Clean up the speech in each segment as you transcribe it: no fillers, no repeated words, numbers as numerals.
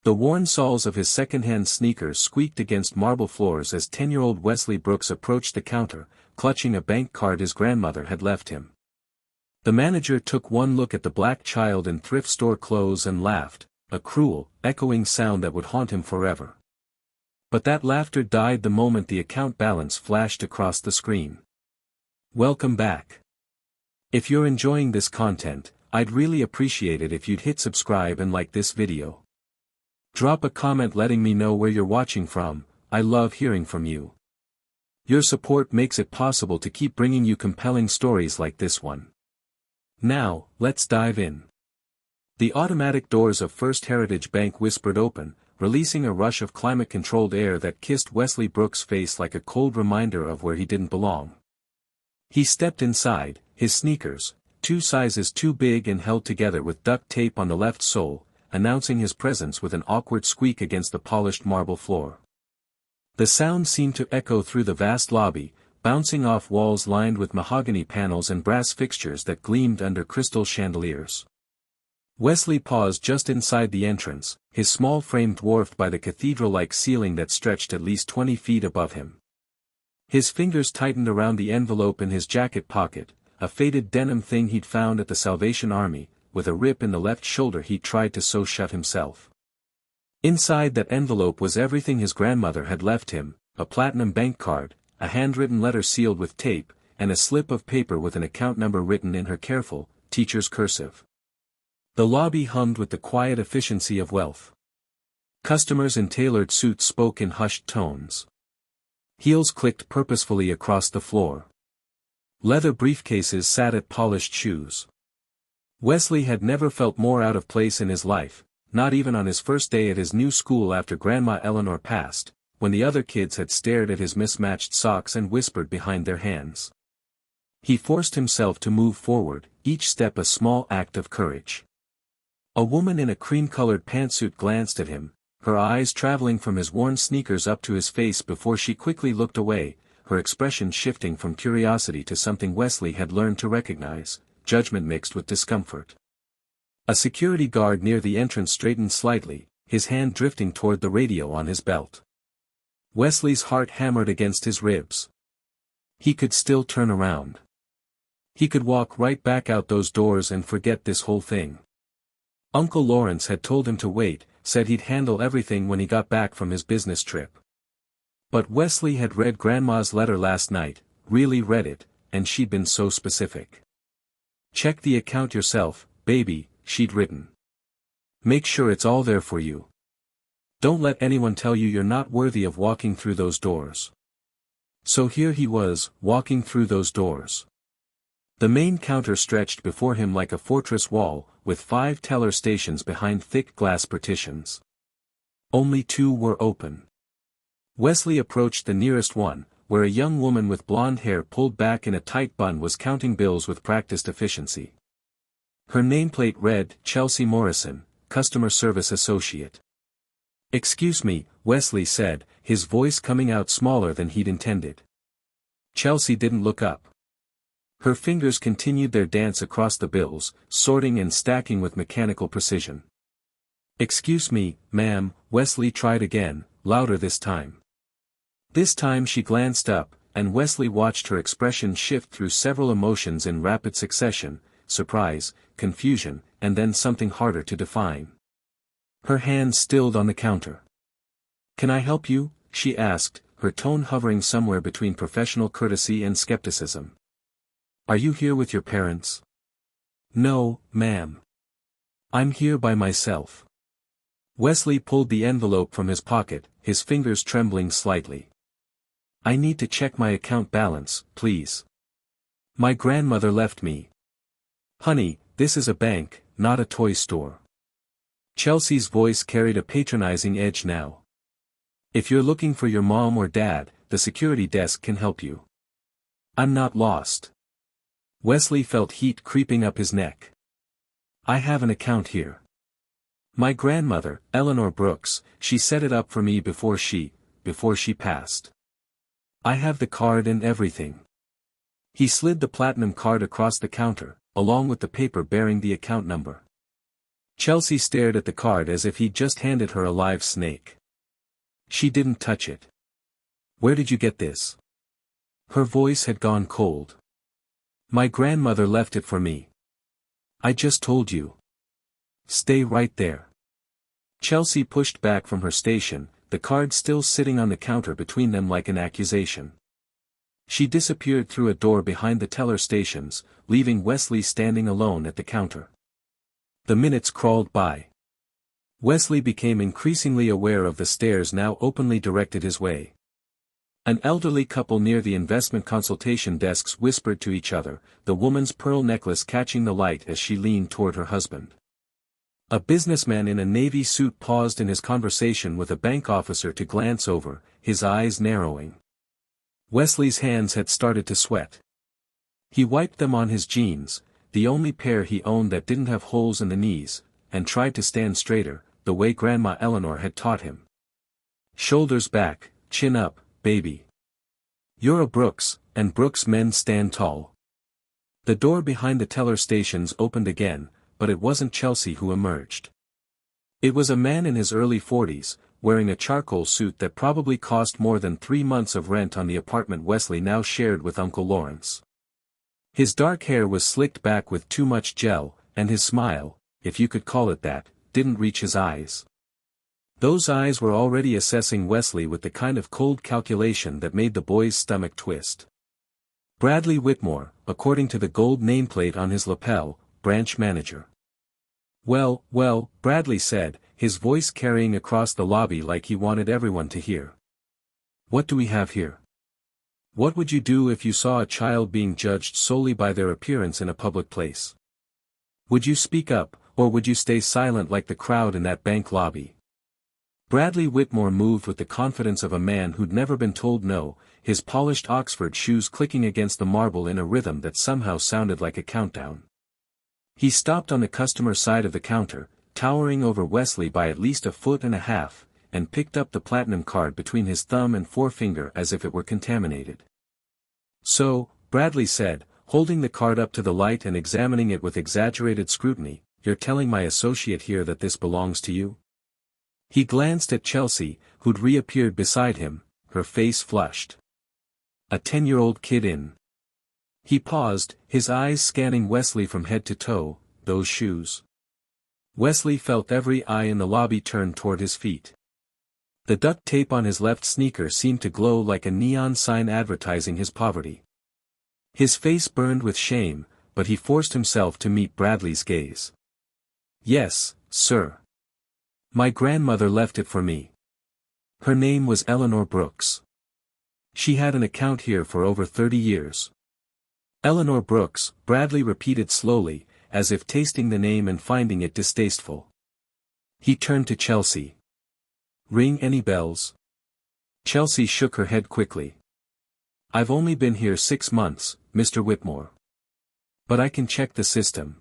The worn soles of his second-hand sneakers squeaked against marble floors as 10-year-old Wesley Brooks approached the counter, clutching a bank card his grandmother had left him. The manager took one look at the black child in thrift store clothes and laughed, a cruel, echoing sound that would haunt him forever. But that laughter died the moment the account balance flashed across the screen. Welcome back. If you're enjoying this content, I'd really appreciate it if you'd hit subscribe and like this video. Drop a comment letting me know where you're watching from. I love hearing from you. Your support makes it possible to keep bringing you compelling stories like this one. Now, let's dive in. The automatic doors of First Heritage Bank whispered open, releasing a rush of climate-controlled air that kissed Wesley Brooks' face like a cold reminder of where he didn't belong. He stepped inside, his sneakers, 2 sizes too big and held together with duct tape on the left sole, announcing his presence with an awkward squeak against the polished marble floor. The sound seemed to echo through the vast lobby, bouncing off walls lined with mahogany panels and brass fixtures that gleamed under crystal chandeliers. Wesley paused just inside the entrance, his small frame dwarfed by the cathedral-like ceiling that stretched at least 20 feet above him. His fingers tightened around the envelope in his jacket pocket, a faded denim thing he'd found at the Salvation Army, with a rip in the left shoulder he tried to sew shut himself. Inside that envelope was everything his grandmother had left him, a platinum bank card, a handwritten letter sealed with tape, and a slip of paper with an account number written in her careful, teacher's cursive. The lobby hummed with the quiet efficiency of wealth. Customers in tailored suits spoke in hushed tones. Heels clicked purposefully across the floor. Leather briefcases sat at polished shoes. Wesley had never felt more out of place in his life, not even on his first day at his new school after Grandma Eleanor passed, when the other kids had stared at his mismatched socks and whispered behind their hands. He forced himself to move forward, each step a small act of courage. A woman in a cream-colored pantsuit glanced at him, her eyes traveling from his worn sneakers up to his face before she quickly looked away, her expression shifting from curiosity to something Wesley had learned to recognize, judgment mixed with discomfort. A security guard near the entrance straightened slightly, his hand drifting toward the radio on his belt. Wesley's heart hammered against his ribs. He could still turn around. He could walk right back out those doors and forget this whole thing. Uncle Lawrence had told him to wait, said he'd handle everything when he got back from his business trip. But Wesley had read Grandma's letter last night, really read it, and she'd been so specific. Check the account yourself, baby, she'd written. Make sure it's all there for you. Don't let anyone tell you you're not worthy of walking through those doors. So here he was, walking through those doors. The main counter stretched before him like a fortress wall, with 5 teller stations behind thick glass partitions. Only 2 were open. Wesley approached the nearest one, where a young woman with blonde hair pulled back in a tight bun was counting bills with practiced efficiency. Her nameplate read, Chelsea Morrison, Customer Service Associate. Excuse me, Wesley said, his voice coming out smaller than he'd intended. Chelsea didn't look up. Her fingers continued their dance across the bills, sorting and stacking with mechanical precision. Excuse me, ma'am, Wesley tried again, louder this time. This time she glanced up, and Wesley watched her expression shift through several emotions in rapid succession, surprise, confusion, and then something harder to define. Her hand stilled on the counter. Can I help you? She asked, her tone hovering somewhere between professional courtesy and skepticism. Are you here with your parents? No, ma'am. I'm here by myself. Wesley pulled the envelope from his pocket, his fingers trembling slightly. I need to check my account balance, please. My grandmother left me. Honey, this is a bank, not a toy store. Chelsea's voice carried a patronizing edge now. If you're looking for your mom or dad, the security desk can help you. I'm not lost. Wesley felt heat creeping up his neck. I have an account here. My grandmother, Eleanor Brooks, she set it up for me before she passed. I have the card and everything. He slid the platinum card across the counter, along with the paper bearing the account number. Chelsea stared at the card as if he'd just handed her a live snake. She didn't touch it. Where did you get this? Her voice had gone cold. My grandmother left it for me. I just told you. Stay right there. Chelsea pushed back from her station, the card still sitting on the counter between them like an accusation. She disappeared through a door behind the teller stations, leaving Wesley standing alone at the counter. The minutes crawled by. Wesley became increasingly aware of the stares now openly directed his way. An elderly couple near the investment consultation desks whispered to each other, the woman's pearl necklace catching the light as she leaned toward her husband. A businessman in a navy suit paused in his conversation with a bank officer to glance over, his eyes narrowing. Wesley's hands had started to sweat. He wiped them on his jeans, the only pair he owned that didn't have holes in the knees, and tried to stand straighter, the way Grandma Eleanor had taught him. Shoulders back, chin up, baby. You're a Brooks, and Brooks men stand tall. The door behind the teller stations opened again, but it wasn't Chelsea who emerged. It was a man in his early 40s, wearing a charcoal suit that probably cost more than 3 months of rent on the apartment Wesley now shared with Uncle Lawrence. His dark hair was slicked back with too much gel, and his smile, if you could call it that, didn't reach his eyes. Those eyes were already assessing Wesley with the kind of cold calculation that made the boy's stomach twist. Bradley Whitmore, according to the gold nameplate on his lapel, branch manager. Well, Bradley said, his voice carrying across the lobby like he wanted everyone to hear. What do we have here? What would you do if you saw a child being judged solely by their appearance in a public place? Would you speak up, or would you stay silent like the crowd in that bank lobby? Bradley Whitmore moved with the confidence of a man who'd never been told no, his polished Oxford shoes clicking against the marble in a rhythm that somehow sounded like a countdown. He stopped on the customer side of the counter, towering over Wesley by at least 1.5 feet, and picked up the platinum card between his thumb and forefinger as if it were contaminated. So, Bradley said, holding the card up to the light and examining it with exaggerated scrutiny, you're telling my associate here that this belongs to you? He glanced at Chelsea, who'd reappeared beside him, her face flushed. A 10-year-old kid in. He paused, his eyes scanning Wesley from head to toe, those shoes. Wesley felt every eye in the lobby turn toward his feet. The duct tape on his left sneaker seemed to glow like a neon sign advertising his poverty. His face burned with shame, but he forced himself to meet Bradley's gaze. Yes, sir. My grandmother left it for me. Her name was Eleanor Brooks. She had an account here for over 30 years. Eleanor Brooks, Bradley repeated slowly, as if tasting the name and finding it distasteful. He turned to Chelsea. Ring any bells? Chelsea shook her head quickly. I've only been here 6 months, Mr. Whitmore. But I can check the system.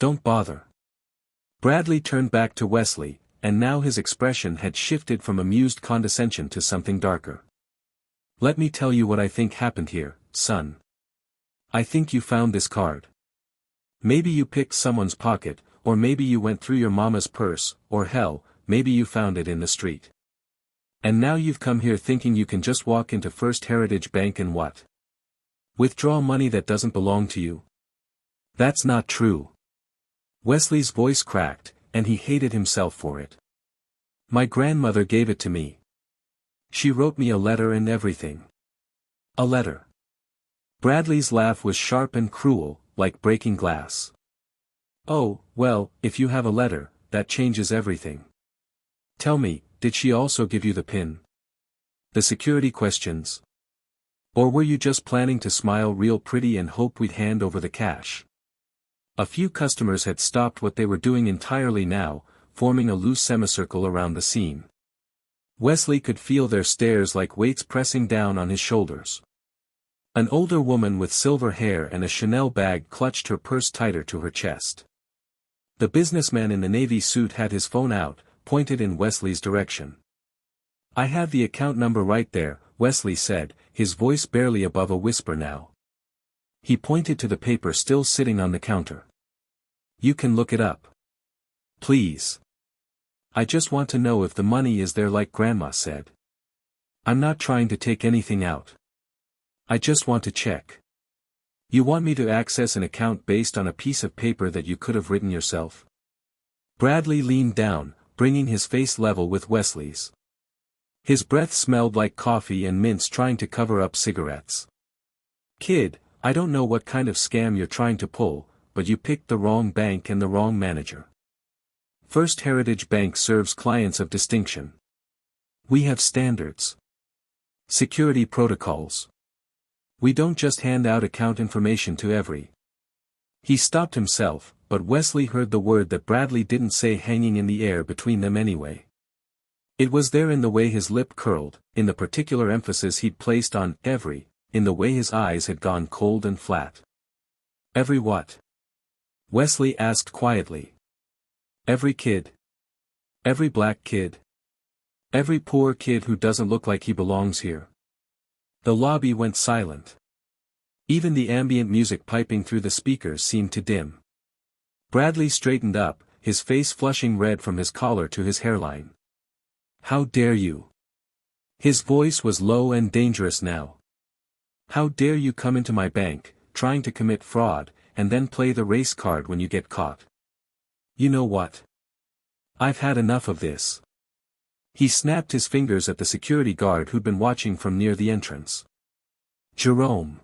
Don't bother. Bradley turned back to Wesley, and now his expression had shifted from amused condescension to something darker. Let me tell you what I think happened here, son. I think you found this card. Maybe you picked someone's pocket, or maybe you went through your mama's purse, or hell, maybe you found it in the street. And now you've come here thinking you can just walk into First Heritage Bank and what? Withdraw money that doesn't belong to you? That's not true. Wesley's voice cracked, and he hated himself for it. My grandmother gave it to me. She wrote me a letter and everything. A letter. Bradley's laugh was sharp and cruel, like breaking glass. Oh, well, if you have a letter, that changes everything. Tell me, did she also give you the PIN? The security questions? Or were you just planning to smile real pretty and hope we'd hand over the cash? A few customers had stopped what they were doing entirely now, forming a loose semicircle around the scene. Wesley could feel their stares like weights pressing down on his shoulders. An older woman with silver hair and a Chanel bag clutched her purse tighter to her chest. The businessman in the navy suit had his phone out, pointed in Wesley's direction. I have the account number right there, Wesley said, his voice barely above a whisper now. He pointed to the paper still sitting on the counter. You can look it up. Please. I just want to know if the money is there like Grandma said. I'm not trying to take anything out. I just want to check. You want me to access an account based on a piece of paper that you could have written yourself? Bradley leaned down, bringing his face level with Wesley's. His breath smelled like coffee and mints trying to cover up cigarettes. Kid, I don't know what kind of scam you're trying to pull, but you picked the wrong bank and the wrong manager. First Heritage Bank serves clients of distinction. We have standards. Security protocols. We don't just hand out account information to every. He stopped himself, but Wesley heard the word that Bradley didn't say hanging in the air between them anyway. It was there in the way his lip curled, in the particular emphasis he'd placed on every, in the way his eyes had gone cold and flat. Every what? Wesley asked quietly. Every kid. Every black kid. Every poor kid who doesn't look like he belongs here. The lobby went silent. Even the ambient music piping through the speakers seemed to dim. Bradley straightened up, his face flushing red from his collar to his hairline. How dare you? His voice was low and dangerous now. How dare you come into my bank, trying to commit fraud, and then play the race card when you get caught? You know what? I've had enough of this. He snapped his fingers at the security guard who'd been watching from near the entrance. Jerome.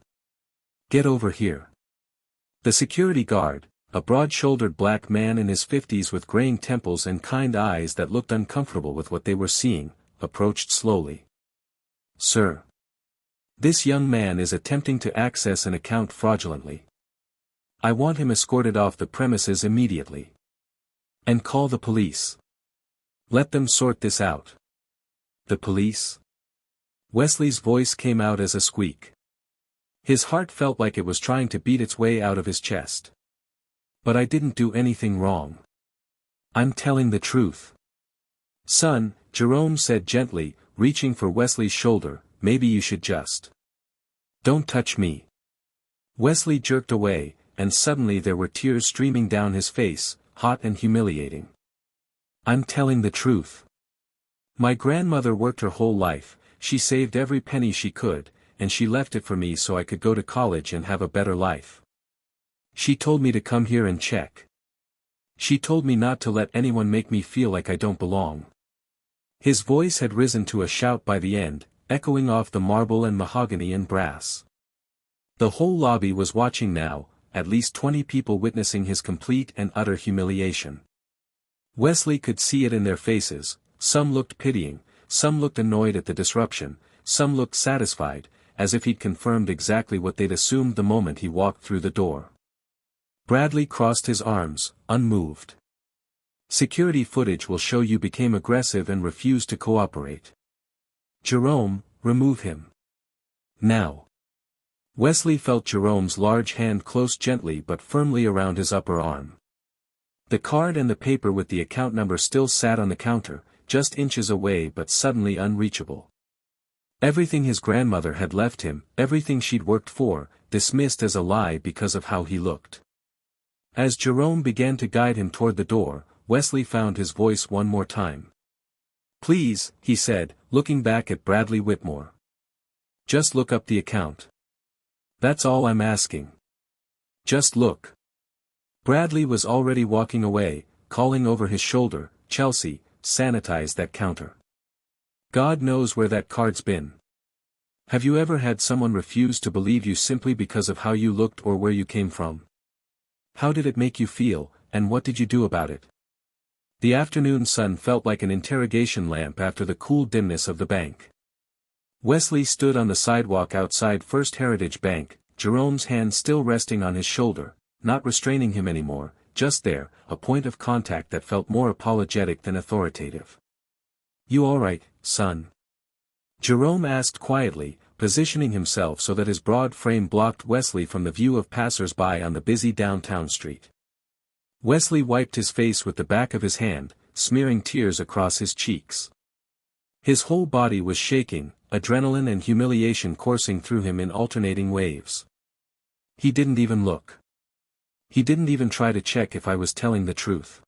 Get over here. The security guard, a broad-shouldered black man in his 50s with graying temples and kind eyes that looked uncomfortable with what they were seeing, approached slowly. Sir. This young man is attempting to access an account fraudulently. I want him escorted off the premises immediately. And call the police. Let them sort this out. The police? Wesley's voice came out as a squeak. His heart felt like it was trying to beat its way out of his chest. But I didn't do anything wrong. I'm telling the truth. Son, Jerome said gently, reaching for Wesley's shoulder, maybe you should just. Don't touch me. Wesley jerked away, and suddenly there were tears streaming down his face, hot and humiliating. I'm telling the truth. My grandmother worked her whole life, she saved every penny she could, and she left it for me so I could go to college and have a better life. She told me to come here and check. She told me not to let anyone make me feel like I don't belong. His voice had risen to a shout by the end, echoing off the marble and mahogany and brass. The whole lobby was watching now, at least 20 people witnessing his complete and utter humiliation. Wesley could see it in their faces, some looked pitying, some looked annoyed at the disruption, some looked satisfied, as if he'd confirmed exactly what they'd assumed the moment he walked through the door. Bradley crossed his arms, unmoved. Security footage will show you became aggressive and refused to cooperate. Jerome, remove him. Now. Wesley felt Jerome's large hand close gently but firmly around his upper arm. The card and the paper with the account number still sat on the counter, just inches away but suddenly unreachable. Everything his grandmother had left him, everything she'd worked for, dismissed as a lie because of how he looked. As Jerome began to guide him toward the door, Wesley found his voice one more time. Please, he said, looking back at Bradley Whitmore. Just look up the account. That's all I'm asking. Just look. Bradley was already walking away, calling over his shoulder, Chelsea, sanitize that counter. God knows where that card's been. Have you ever had someone refuse to believe you simply because of how you looked or where you came from? How did it make you feel, and what did you do about it? The afternoon sun felt like an interrogation lamp after the cool dimness of the bank. Wesley stood on the sidewalk outside First Heritage Bank, Jerome's hand still resting on his shoulder, not restraining him anymore, just there, a point of contact that felt more apologetic than authoritative. You all right, son? Jerome asked quietly, positioning himself so that his broad frame blocked Wesley from the view of passers-by on the busy downtown street. Wesley wiped his face with the back of his hand, smearing tears across his cheeks. His whole body was shaking, adrenaline and humiliation coursing through him in alternating waves. He didn't even look. He didn't even try to check if I was telling the truth.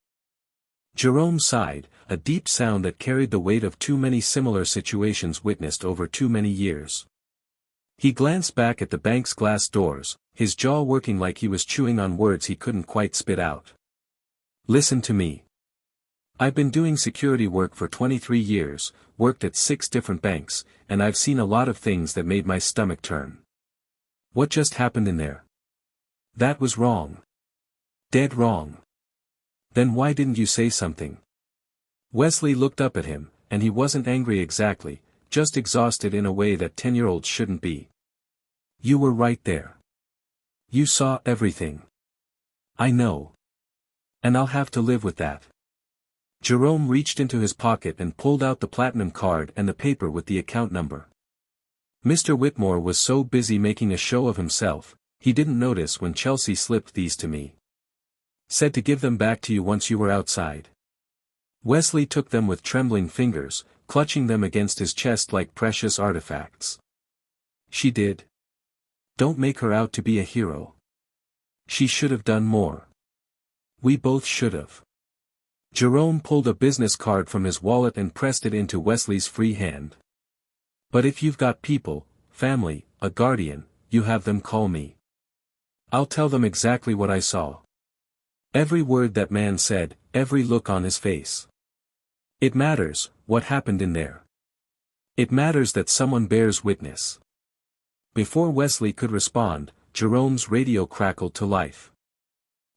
Jerome sighed, a deep sound that carried the weight of too many similar situations witnessed over too many years. He glanced back at the bank's glass doors, his jaw working like he was chewing on words he couldn't quite spit out. Listen to me. I've been doing security work for 23 years, worked at 6 different banks, and I've seen a lot of things that made my stomach turn. What just happened in there? That was wrong. Dead wrong. Then why didn't you say something? Wesley looked up at him, and he wasn't angry exactly, just exhausted in a way that 10-year-olds shouldn't be. You were right there. You saw everything. I know. And I'll have to live with that. Jerome reached into his pocket and pulled out the platinum card and the paper with the account number. Mr. Whitmore was so busy making a show of himself, he didn't notice when Chelsea slipped these to me. Said to give them back to you once you were outside. Wesley took them with trembling fingers, clutching them against his chest like precious artifacts. She did. Don't make her out to be a hero. She should have done more. We both should have. Jerome pulled a business card from his wallet and pressed it into Wesley's free hand. But if you've got people, family, a guardian, you have them call me. I'll tell them exactly what I saw. Every word that man said, every look on his face. It matters, what happened in there. It matters that someone bears witness. Before Wesley could respond, Jerome's radio crackled to life.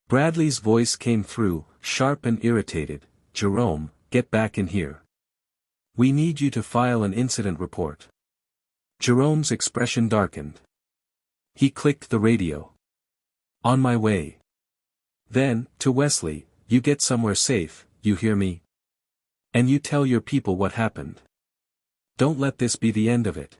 Bradley's voice came through, sharp and irritated. Jerome, get back in here. We need you to file an incident report. Jerome's expression darkened. He clicked the radio. On my way. Then, to Wesley, you get somewhere safe, you hear me? And you tell your people what happened. Don't let this be the end of it.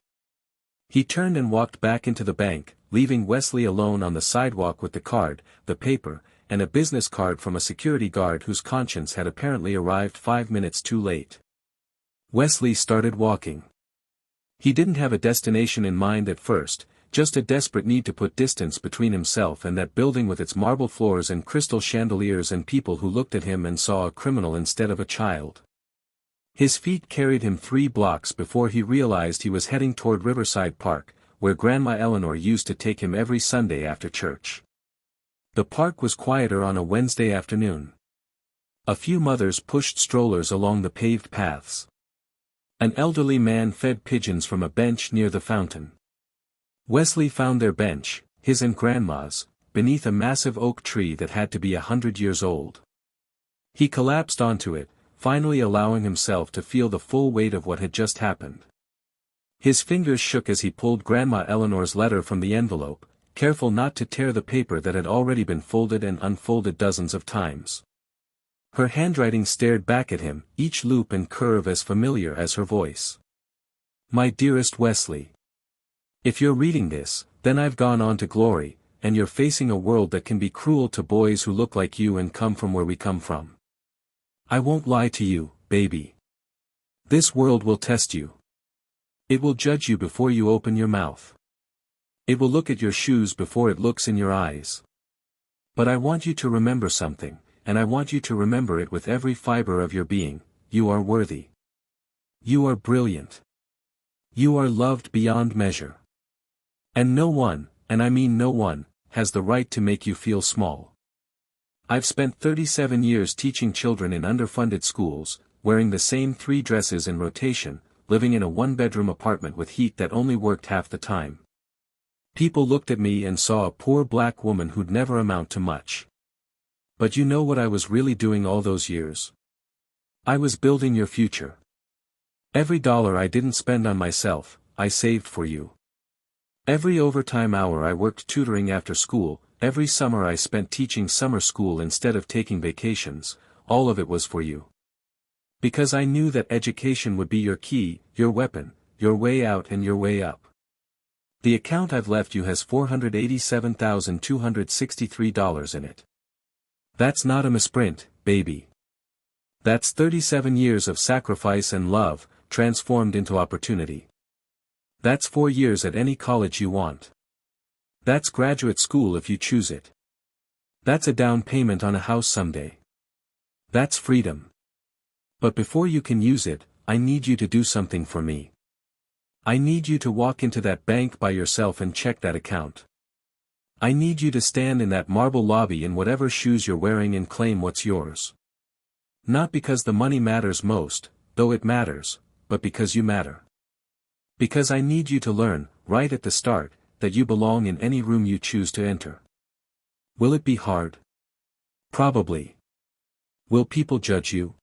He turned and walked back into the bank, leaving Wesley alone on the sidewalk with the card, the paper, and a business card from a security guard whose conscience had apparently arrived 5 minutes too late. Wesley started walking. He didn't have a destination in mind at first, just a desperate need to put distance between himself and that building with its marble floors and crystal chandeliers and people who looked at him and saw a criminal instead of a child. His feet carried him 3 blocks before he realized he was heading toward Riverside Park, where Grandma Eleanor used to take him every Sunday after church. The park was quieter on a Wednesday afternoon. A few mothers pushed strollers along the paved paths. An elderly man fed pigeons from a bench near the fountain. Wesley found their bench, his and Grandma's, beneath a massive oak tree that had to be 100 years old. He collapsed onto it, finally allowing himself to feel the full weight of what had just happened. His fingers shook as he pulled Grandma Eleanor's letter from the envelope, careful not to tear the paper that had already been folded and unfolded dozens of times. Her handwriting stared back at him, each loop and curve as familiar as her voice. My dearest Wesley. If you're reading this, then I've gone on to glory, and you're facing a world that can be cruel to boys who look like you and come from where we come from. I won't lie to you, baby. This world will test you. It will judge you before you open your mouth. It will look at your shoes before it looks in your eyes. But I want you to remember something, and I want you to remember it with every fiber of your being. You are worthy. You are brilliant. You are loved beyond measure. And no one, and I mean no one, has the right to make you feel small. I've spent 37 years teaching children in underfunded schools, wearing the same 3 dresses in rotation, living in a 1-bedroom apartment with heat that only worked half the time. People looked at me and saw a poor black woman who'd never amount to much. But you know what I was really doing all those years? I was building your future. Every dollar I didn't spend on myself, I saved for you. Every overtime hour I worked tutoring after school, every summer I spent teaching summer school instead of taking vacations, all of it was for you. Because I knew that education would be your key, your weapon, your way out and your way up. The account I've left you has $487,263 in it. That's not a misprint, baby. That's 37 years of sacrifice and love, transformed into opportunity. That's 4 years at any college you want. That's graduate school if you choose it. That's a down payment on a house someday. That's freedom. But before you can use it, I need you to do something for me. I need you to walk into that bank by yourself and check that account. I need you to stand in that marble lobby in whatever shoes you're wearing and claim what's yours. Not because the money matters most, though it matters, but because you matter. Because I need you to learn, right at the start, that you belong in any room you choose to enter. Will it be hard? Probably. Will people judge you?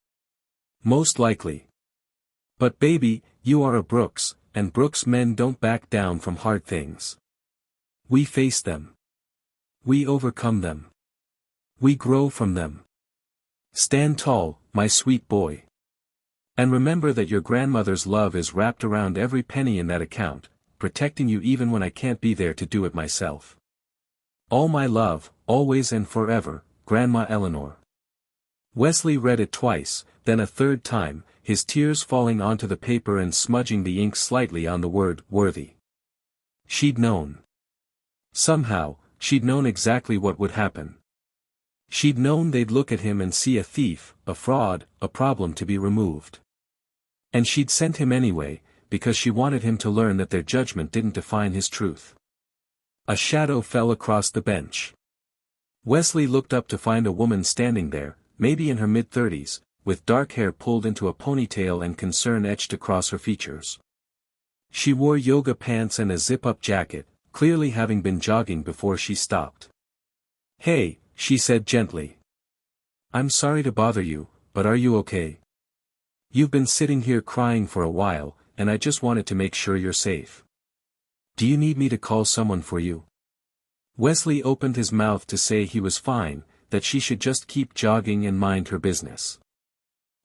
Most likely. But baby, you are a Brooks, and Brooks men don't back down from hard things. We face them. We overcome them. We grow from them. Stand tall, my sweet boy. And remember that your grandmother's love is wrapped around every penny in that account, protecting you even when I can't be there to do it myself. All my love, always and forever, Grandma Eleanor. Wesley read it twice, then a third time, his tears falling onto the paper and smudging the ink slightly on the word, worthy. She'd known. Somehow, she'd known exactly what would happen. She'd known they'd look at him and see a thief, a fraud, a problem to be removed. And she'd sent him anyway, because she wanted him to learn that their judgment didn't define his truth. A shadow fell across the bench. Wesley looked up to find a woman standing there, maybe in her mid-30s, with dark hair pulled into a ponytail and concern etched across her features. She wore yoga pants and a zip-up jacket, clearly having been jogging before she stopped. "Hey," she said gently. "I'm sorry to bother you, but are you okay? You've been sitting here crying for a while, and I just wanted to make sure you're safe. Do you need me to call someone for you?" Wesley opened his mouth to say he was fine, that she should just keep jogging and mind her business.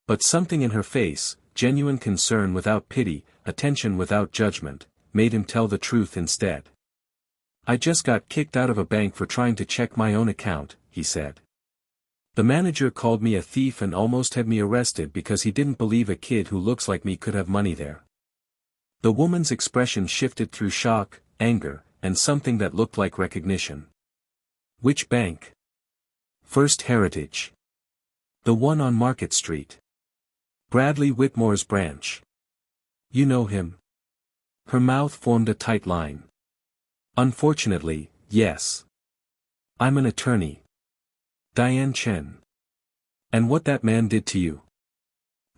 But something in her face, genuine concern without pity, attention without judgment, made him tell the truth instead. "I just got kicked out of a bank for trying to check my own account," he said. "The manager called me a thief and almost had me arrested because he didn't believe a kid who looks like me could have money there." The woman's expression shifted through shock, anger, and something that looked like recognition. "Which bank?" "First Heritage. The one on Market Street. Bradley Whitmore's branch. You know him?" Her mouth formed a tight line. "Unfortunately, yes. I'm an attorney. Diane Chen. And what that man did to you?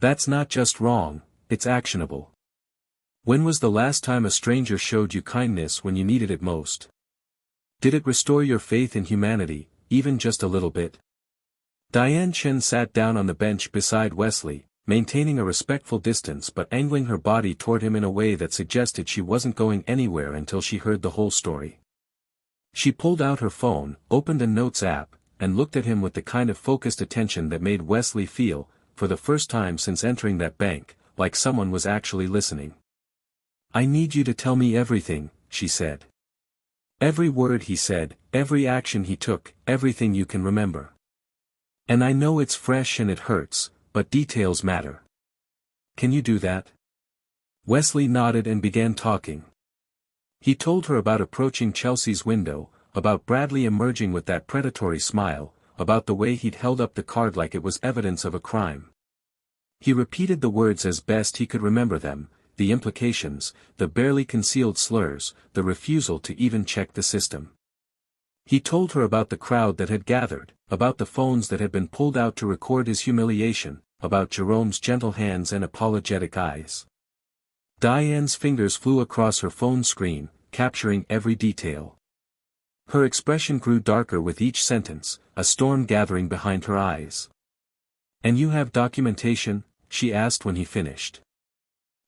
That's not just wrong, it's actionable. When was the last time a stranger showed you kindness when you needed it most? Did it restore your faith in humanity, even just a little bit?" Diane Chen sat down on the bench beside Wesley, maintaining a respectful distance but angling her body toward him in a way that suggested she wasn't going anywhere until she heard the whole story. She pulled out her phone, opened a notes app, and looked at him with the kind of focused attention that made Wesley feel, for the first time since entering that bank, like someone was actually listening. "I need you to tell me everything," she said. "Every word he said, every action he took, everything you can remember. And I know it's fresh and it hurts, but details matter. Can you do that?" Wesley nodded and began talking. He told her about approaching Chelsea's window, about Bradley emerging with that predatory smile, about the way he'd held up the card like it was evidence of a crime. He repeated the words as best he could remember them, the implications, the barely concealed slurs, the refusal to even check the system. He told her about the crowd that had gathered, about the phones that had been pulled out to record his humiliation, about Jerome's gentle hands and apologetic eyes. Diane's fingers flew across her phone screen, capturing every detail. Her expression grew darker with each sentence, a storm gathering behind her eyes. "And you have documentation?" she asked when he finished.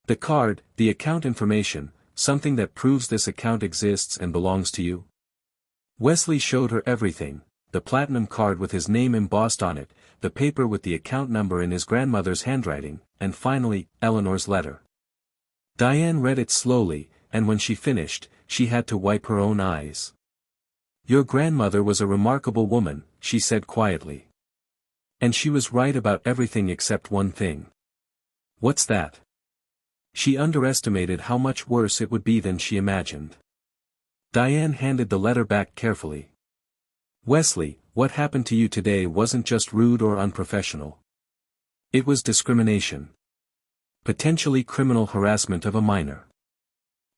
"The card, the account information, something that proves this account exists and belongs to you?" Wesley showed her everything, the platinum card with his name embossed on it, the paper with the account number in his grandmother's handwriting, and finally, Eleanor's letter. Diane read it slowly, and when she finished, she had to wipe her own eyes. "Your grandmother was a remarkable woman," she said quietly. "And she was right about everything except one thing." "What's that?" "She underestimated how much worse it would be than she imagined." Diane handed the letter back carefully. "Wesley, what happened to you today wasn't just rude or unprofessional. It was discrimination. Potentially criminal harassment of a minor.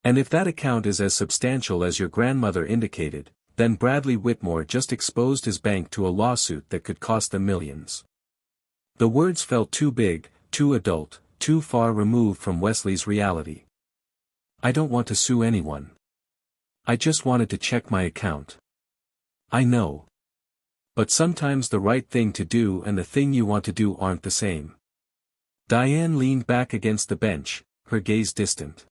And if that account is as substantial as your grandmother indicated, then Bradley Whitmore just exposed his bank to a lawsuit that could cost them millions. The words felt too big, too adult, too far removed from Wesley's reality. I don't want to sue anyone. I just wanted to check my account. I know. But sometimes the right thing to do and the thing you want to do aren't the same. Diane leaned back against the bench, her gaze distant.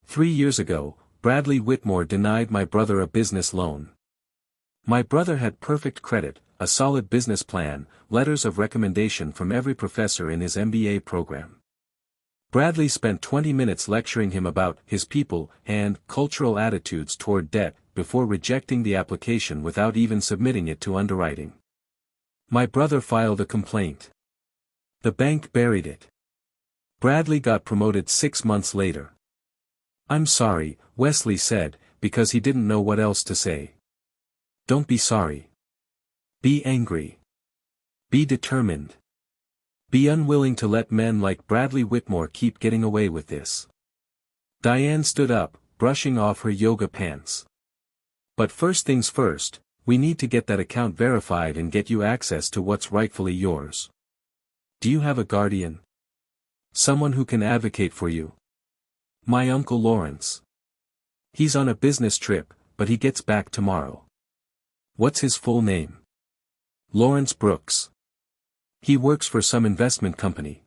3 years ago, Bradley Whitmore denied my brother a business loan. My brother had perfect credit, a solid business plan, letters of recommendation from every professor in his MBA program. Bradley spent 20 minutes lecturing him about his people and cultural attitudes toward debt, before rejecting the application without even submitting it to underwriting. My brother filed a complaint. The bank buried it. Bradley got promoted 6 months later. I'm sorry, Wesley said, because he didn't know what else to say. Don't be sorry. Be angry. Be determined. Be unwilling to let men like Bradley Whitmore keep getting away with this. Diane stood up, brushing off her yoga pants. But first things first, we need to get that account verified and get you access to what's rightfully yours. Do you have a guardian? Someone who can advocate for you? My Uncle Lawrence. He's on a business trip, but he gets back tomorrow. What's his full name? Lawrence Brooks. He works for some investment company.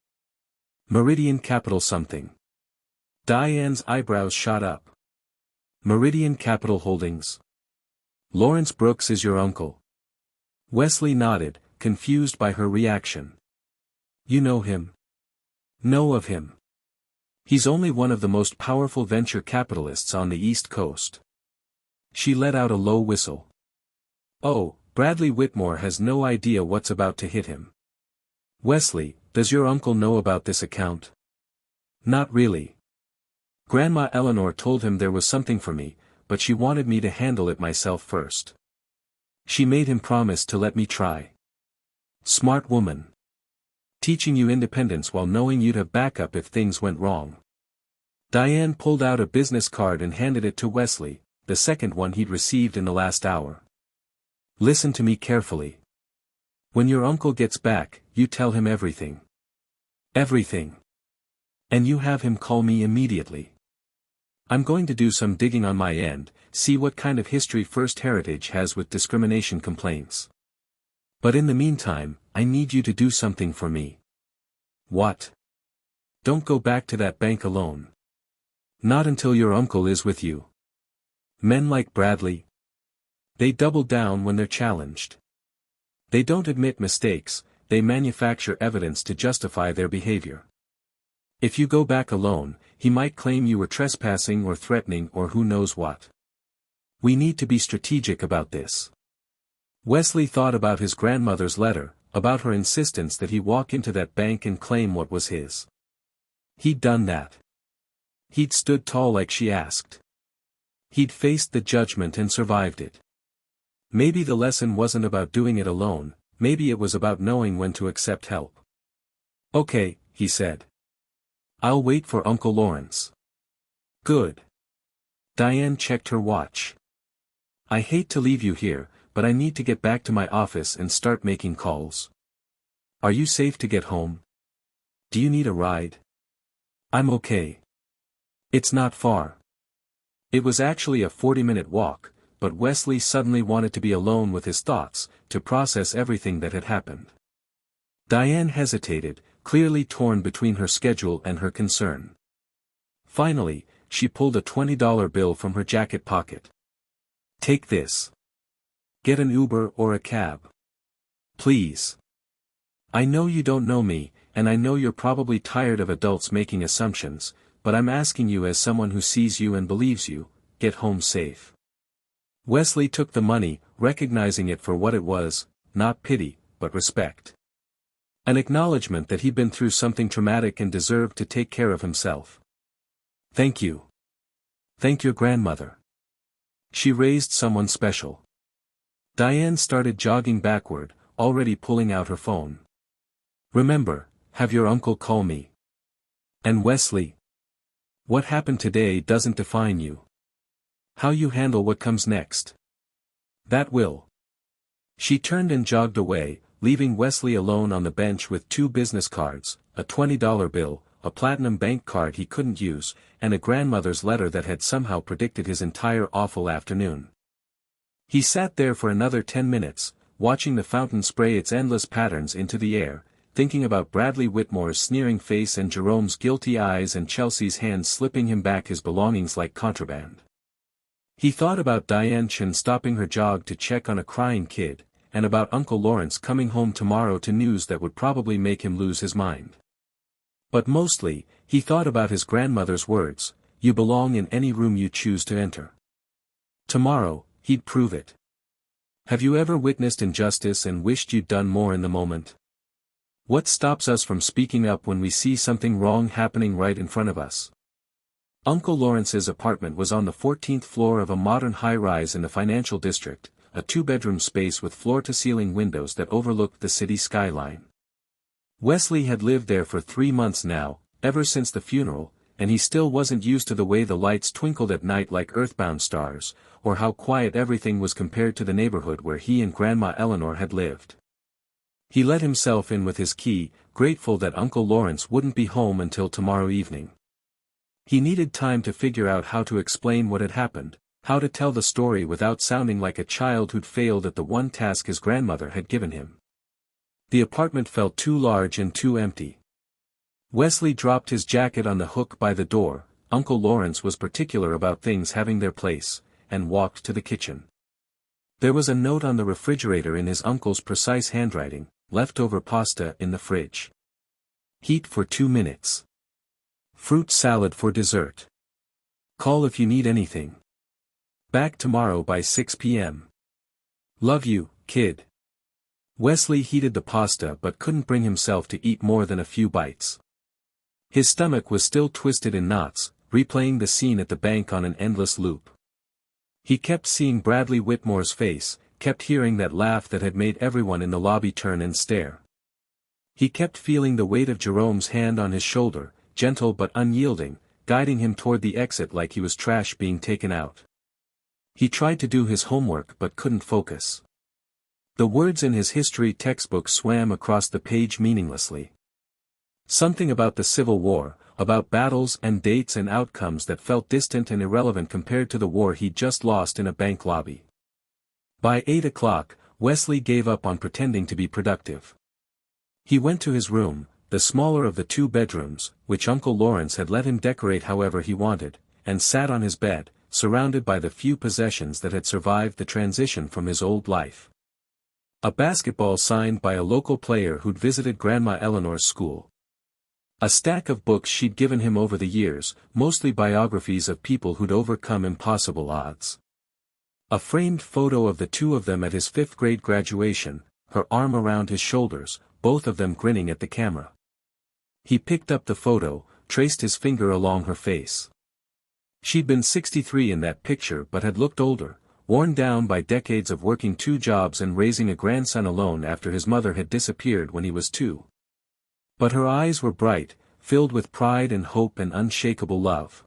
Meridian Capital something. Diane's eyebrows shot up. Meridian Capital Holdings. Lawrence Brooks is your uncle. Wesley nodded, confused by her reaction. You know him? Know of him. He's only one of the most powerful venture capitalists on the East Coast. She let out a low whistle. Oh, Bradley Whitmore has no idea what's about to hit him. Wesley, does your uncle know about this account? Not really. Grandma Eleanor told him there was something for me, but she wanted me to handle it myself first. She made him promise to let me try. Smart woman. Teaching you independence while knowing you'd have backup if things went wrong. Diane pulled out a business card and handed it to Wesley, the second one he'd received in the last hour. Listen to me carefully. When your uncle gets back, you tell him everything. Everything. And you have him call me immediately. I'm going to do some digging on my end, see what kind of history First Heritage has with discrimination complaints. But in the meantime, I need you to do something for me. What? Don't go back to that bank alone. Not until your uncle is with you. Men like Bradley. They double down when they're challenged. They don't admit mistakes, they manufacture evidence to justify their behavior. If you go back alone, he might claim you were trespassing or threatening or who knows what. We need to be strategic about this. Wesley thought about his grandmother's letter, about her insistence that he walk into that bank and claim what was his. He'd done that. He'd stood tall like she asked. He'd faced the judgment and survived it. Maybe the lesson wasn't about doing it alone, maybe it was about knowing when to accept help. Okay, he said. I'll wait for Uncle Lawrence. Good. Diane checked her watch. I hate to leave you here, but I need to get back to my office and start making calls. Are you safe to get home? Do you need a ride? I'm okay. It's not far. It was actually a 40-minute walk, but Wesley suddenly wanted to be alone with his thoughts, to process everything that had happened. Diane hesitated, clearly torn between her schedule and her concern. Finally, she pulled a $20 bill from her jacket pocket. Take this. Get an Uber or a cab. Please. I know you don't know me, and I know you're probably tired of adults making assumptions, but I'm asking you as someone who sees you and believes you, get home safe. Wesley took the money, recognizing it for what it was, not pity, but respect. An acknowledgement that he'd been through something traumatic and deserved to take care of himself. Thank you. Thank your grandmother. She raised someone special. Diane started jogging backward, already pulling out her phone. Remember, Have your uncle call me. And Wesley? What happened today doesn't define you. How you handle what comes next. That will. She turned and jogged away, leaving Wesley alone on the bench with 2 business cards, a $20 bill, a platinum bank card he couldn't use, and a grandmother's letter that had somehow predicted his entire awful afternoon. He sat there for another 10 minutes, watching the fountain spray its endless patterns into the air, thinking about Bradley Whitmore's sneering face and Jerome's guilty eyes and Chelsea's hands slipping him back his belongings like contraband. He thought about Diane Chen stopping her jog to check on a crying kid, and about Uncle Lawrence coming home tomorrow to news that would probably make him lose his mind. But mostly, he thought about his grandmother's words, "You belong in any room you choose to enter." Tomorrow, he'd prove it. Have you ever witnessed injustice and wished you'd done more in the moment? What stops us from speaking up when we see something wrong happening right in front of us? Uncle Lawrence's apartment was on the 14th floor of a modern high-rise in the financial district, a 2-bedroom space with floor-to-ceiling windows that overlooked the city skyline. Wesley had lived there for 3 months now, ever since the funeral, and he still wasn't used to the way the lights twinkled at night like earthbound stars, or how quiet everything was compared to the neighborhood where he and Grandma Eleanor had lived. He let himself in with his key, grateful that Uncle Lawrence wouldn't be home until tomorrow evening. He needed time to figure out how to explain what had happened, how to tell the story without sounding like a child who'd failed at the one task his grandmother had given him. The apartment felt too large and too empty. Wesley dropped his jacket on the hook by the door, Uncle Lawrence was particular about things having their place, and walked to the kitchen. There was a note on the refrigerator in his uncle's precise handwriting, "Leftover pasta in the fridge. Heat for 2 minutes. Fruit salad for dessert. Call if you need anything. Back tomorrow by 6 p.m. Love you, kid." Wesley heated the pasta but couldn't bring himself to eat more than a few bites. His stomach was still twisted in knots, replaying the scene at the bank on an endless loop. He kept seeing Bradley Whitmore's face, kept hearing that laugh that had made everyone in the lobby turn and stare. He kept feeling the weight of Jerome's hand on his shoulder, gentle but unyielding, guiding him toward the exit like he was trash being taken out. He tried to do his homework but couldn't focus. The words in his history textbook swam across the page meaninglessly. Something about the Civil War, about battles and dates and outcomes that felt distant and irrelevant compared to the war he'd just lost in a bank lobby. By 8 o'clock, Wesley gave up on pretending to be productive. He went to his room, the smaller of the 2 bedrooms, which Uncle Lawrence had let him decorate however he wanted, and sat on his bed, surrounded by the few possessions that had survived the transition from his old life. A basketball signed by a local player who'd visited Grandma Eleanor's school. A stack of books she'd given him over the years, mostly biographies of people who'd overcome impossible odds. A framed photo of the 2 of them at his 5th grade graduation, her arm around his shoulders, both of them grinning at the camera. He picked up the photo, traced his finger along her face. She'd been 63 in that picture but had looked older, worn down by decades of working 2 jobs and raising a grandson alone after his mother had disappeared when he was 2. But her eyes were bright, filled with pride and hope and unshakable love.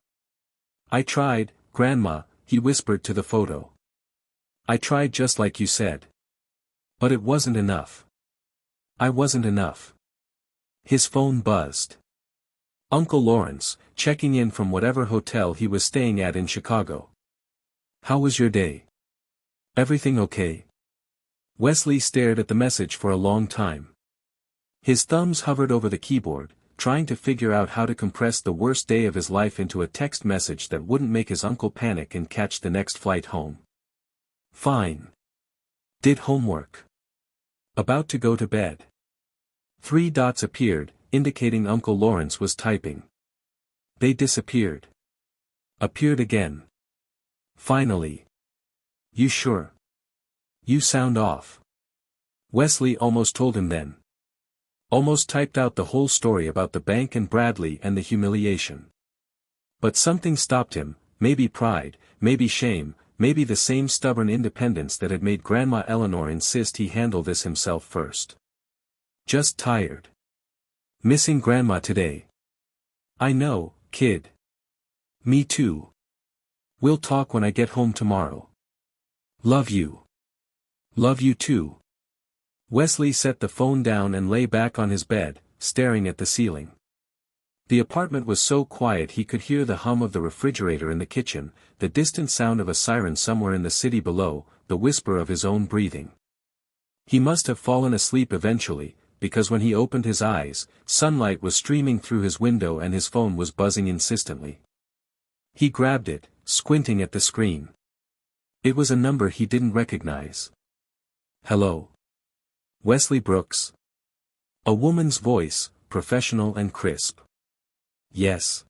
"I tried, Grandma," he whispered to the photo. "I tried just like you said. But it wasn't enough. I wasn't enough." His phone buzzed. Uncle Lawrence, checking in from whatever hotel he was staying at in Chicago. "How was your day? Everything okay?" Wesley stared at the message for a long time. His thumbs hovered over the keyboard, trying to figure out how to compress the worst day of his life into a text message that wouldn't make his uncle panic and catch the next flight home. Fine. Did homework. About to go to bed. 3 dots appeared, indicating Uncle Lawrence was typing. They disappeared. Appeared again. Finally. "You sure? You sound off." Wesley almost told him then. Almost typed out the whole story about the bank and Bradley and the humiliation. But something stopped him, maybe pride, maybe shame, maybe the same stubborn independence that had made Grandma Eleanor insist he handle this himself first. Just tired. Missing Grandma today. I know, kid. Me too. We'll talk when I get home tomorrow. Love you. Love you too. Wesley set the phone down and lay back on his bed, staring at the ceiling. The apartment was so quiet he could hear the hum of the refrigerator in the kitchen, the distant sound of a siren somewhere in the city below, the whisper of his own breathing. He must have fallen asleep eventually, because when he opened his eyes, sunlight was streaming through his window and his phone was buzzing insistently. He grabbed it, squinting at the screen. It was a number he didn't recognize. Hello? Wesley Brooks? A woman's voice, professional and crisp. Yes.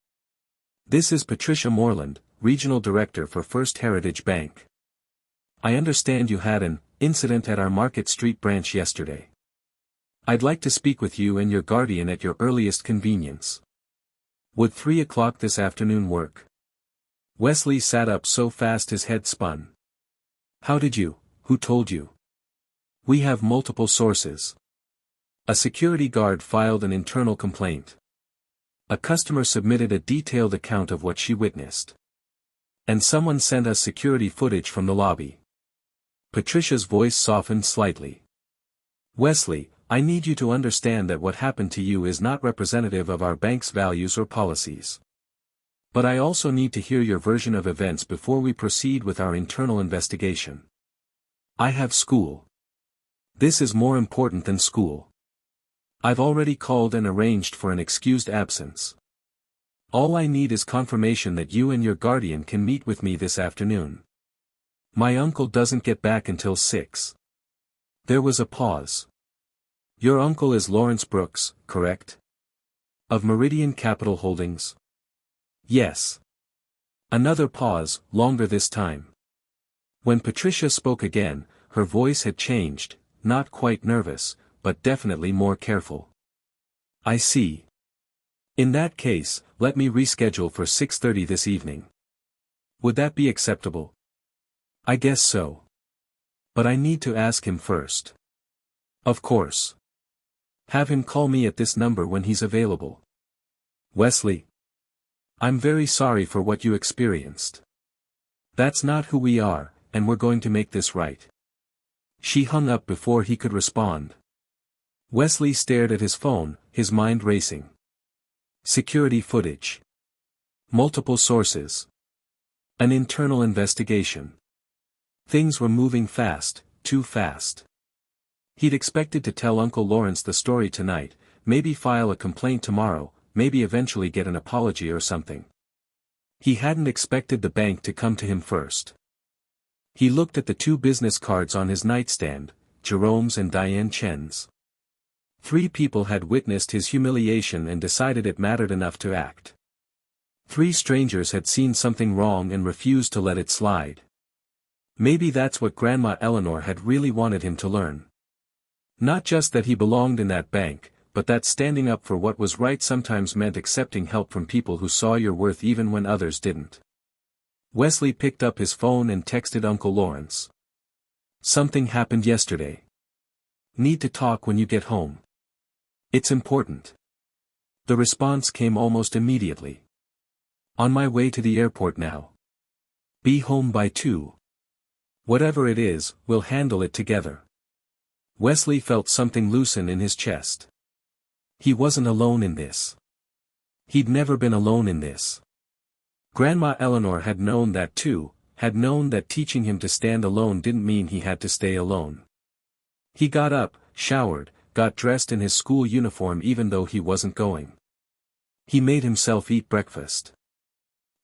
This is Patricia Moreland, Regional Director for First Heritage Bank. I understand you had an incident at our Market Street branch yesterday. I'd like to speak with you and your guardian at your earliest convenience. Would 3 o'clock this afternoon work? Wesley sat up so fast his head spun. Who told you? We have multiple sources. A security guard filed an internal complaint. A customer submitted a detailed account of what she witnessed. And someone sent us security footage from the lobby. Patricia's voice softened slightly. Wesley, I need you to understand that what happened to you is not representative of our bank's values or policies. But I also need to hear your version of events before we proceed with our internal investigation. I have school. This is more important than school. I've already called and arranged for an excused absence. All I need is confirmation that you and your guardian can meet with me this afternoon. My uncle doesn't get back until 6. There was a pause. Your uncle is Lawrence Brooks, correct? Of Meridian Capital Holdings? Yes. Another pause, longer this time. When Patricia spoke again, her voice had changed, not quite nervous, but definitely more careful. I see. In that case, let me reschedule for 6:30 this evening. Would that be acceptable? I guess so. But I need to ask him first. Of course. Have him call me at this number when he's available. Wesley. I'm very sorry for what you experienced. That's not who we are, and we're going to make this right. She hung up before he could respond. Wesley stared at his phone, his mind racing. Security footage. Multiple sources. An internal investigation. Things were moving fast, too fast. He'd expected to tell Uncle Lawrence the story tonight, maybe file a complaint tomorrow, maybe eventually get an apology or something. He hadn't expected the bank to come to him first. He looked at the 2 business cards on his nightstand, Jerome's and Diane Chen's. 3 people had witnessed his humiliation and decided it mattered enough to act. 3 strangers had seen something wrong and refused to let it slide. Maybe that's what Grandma Eleanor had really wanted him to learn. Not just that he belonged in that bank, but that standing up for what was right sometimes meant accepting help from people who saw your worth even when others didn't. Wesley picked up his phone and texted Uncle Lawrence. Something happened yesterday. Need to talk when you get home. It's important. The response came almost immediately. On my way to the airport now. Be home by 2. Whatever it is, we'll handle it together. Wesley felt something loosen in his chest. He wasn't alone in this. He'd never been alone in this. Grandma Eleanor had known that too, had known that teaching him to stand alone didn't mean he had to stay alone. He got up, showered, got dressed in his school uniform even though he wasn't going. He made himself eat breakfast.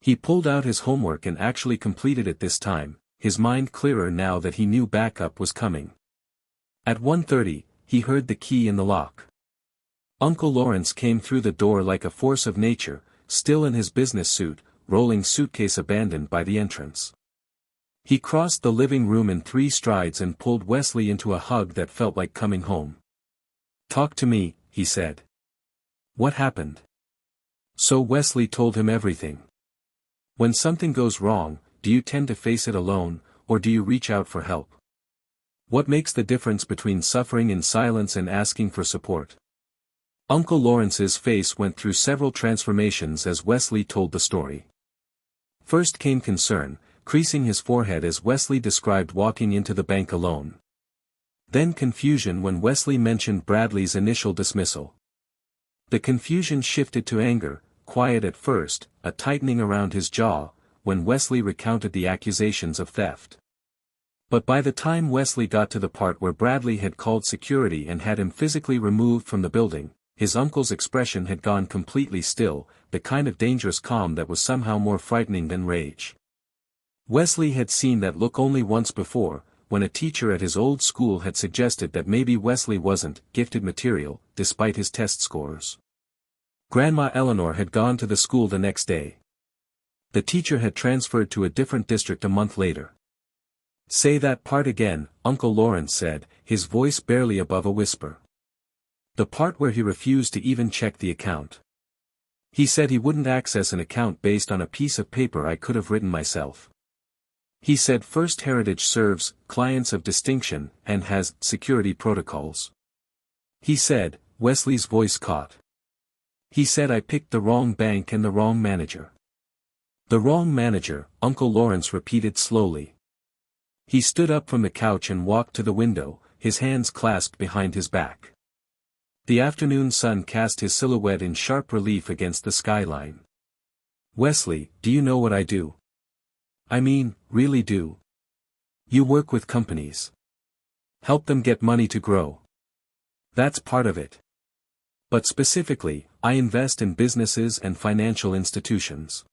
He pulled out his homework and actually completed it this time, his mind clearer now that he knew backup was coming. At 1:30, he heard the key in the lock. Uncle Lawrence came through the door like a force of nature, still in his business suit, rolling suitcase abandoned by the entrance. He crossed the living room in 3 strides and pulled Wesley into a hug that felt like coming home. Talk to me, he said. What happened? So Wesley told him everything. When something goes wrong, do you tend to face it alone, or do you reach out for help? What makes the difference between suffering in silence and asking for support? Uncle Lawrence's face went through several transformations as Wesley told the story. First came concern, creasing his forehead as Wesley described walking into the bank alone. Then confusion when Wesley mentioned Bradley's initial dismissal. The confusion shifted to anger, quiet at first, a tightening around his jaw, when Wesley recounted the accusations of theft. But by the time Wesley got to the part where Bradley had called security and had him physically removed from the building, his uncle's expression had gone completely still, the kind of dangerous calm that was somehow more frightening than rage. Wesley had seen that look only once before, when a teacher at his old school had suggested that maybe Wesley wasn't gifted material, despite his test scores. Grandma Eleanor had gone to the school the next day. The teacher had transferred to a different district a month later. "Say that part again," Uncle Lawrence said, his voice barely above a whisper. "The part where he refused to even check the account. He said he wouldn't access an account based on a piece of paper I could have written myself. He said First Heritage serves clients of distinction and has security protocols. He said," Wesley's voice caught. "He said I picked the wrong bank and the wrong manager." "The wrong manager," Uncle Lawrence repeated slowly. He stood up from the couch and walked to the window, his hands clasped behind his back. The afternoon sun cast his silhouette in sharp relief against the skyline. "Wesley, do you know what I do? I mean, really do. You work with companies. Help them get money to grow. That's part of it. But specifically, I invest in businesses and financial institutions.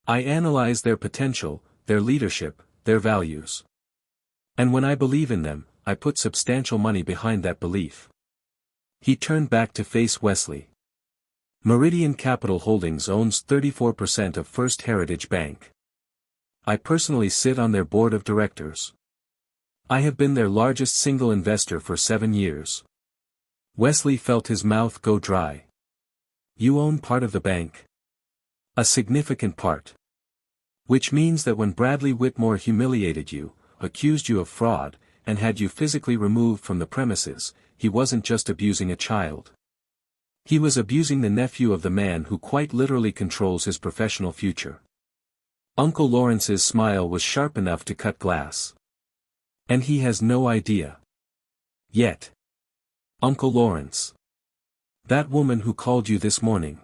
I analyze their potential, their leadership, their values. And when I believe in them, I put substantial money behind that belief." He turned back to face Wesley. "Meridian Capital Holdings owns 34% of First Heritage Bank. I personally sit on their board of directors. I have been their largest single investor for 7 years." Wesley felt his mouth go dry. "You own part of the bank? A significant part. Which means that when Bradley Whitmore humiliated you, accused you of fraud, and had you physically removed from the premises, he wasn't just abusing a child. He was abusing the nephew of the man who quite literally controls his professional future." Uncle Lawrence's smile was sharp enough to cut glass. "And he has no idea. Yet. Uncle Lawrence. That woman who called you this morning.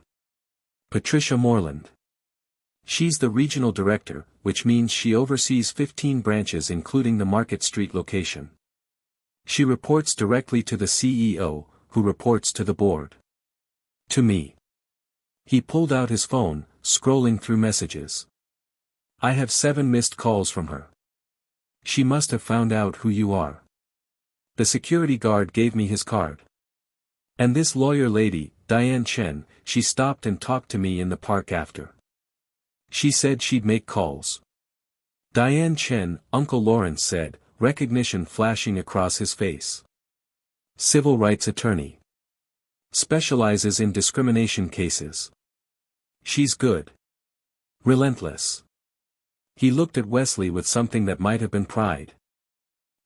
Patricia Moreland. She's the regional director, which means she oversees 15 branches including the Market Street location. She reports directly to the CEO, who reports to the board. To me." He pulled out his phone, scrolling through messages. "I have 7 missed calls from her. She must have found out who you are. The security guard gave me his card. And this lawyer lady, Diane Chen, she stopped and talked to me in the park after. She said she'd make calls." Diane Chen, Uncle Lawrence said, recognition flashing across his face. "Civil rights attorney. Specializes in discrimination cases. She's good. Relentless." He looked at Wesley with something that might have been pride.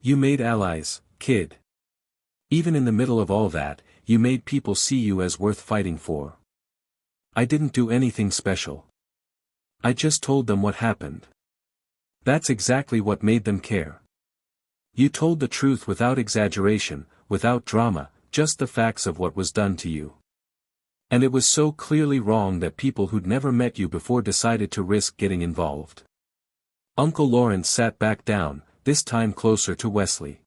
"You made allies, kid. Even in the middle of all that, you made people see you as worth fighting for." "I didn't do anything special. I just told them what happened. That's exactly what made them care. You told the truth without exaggeration, without drama, just the facts of what was done to you. And it was so clearly wrong that people who'd never met you before decided to risk getting involved." Uncle Lawrence sat back down, this time closer to Wesley.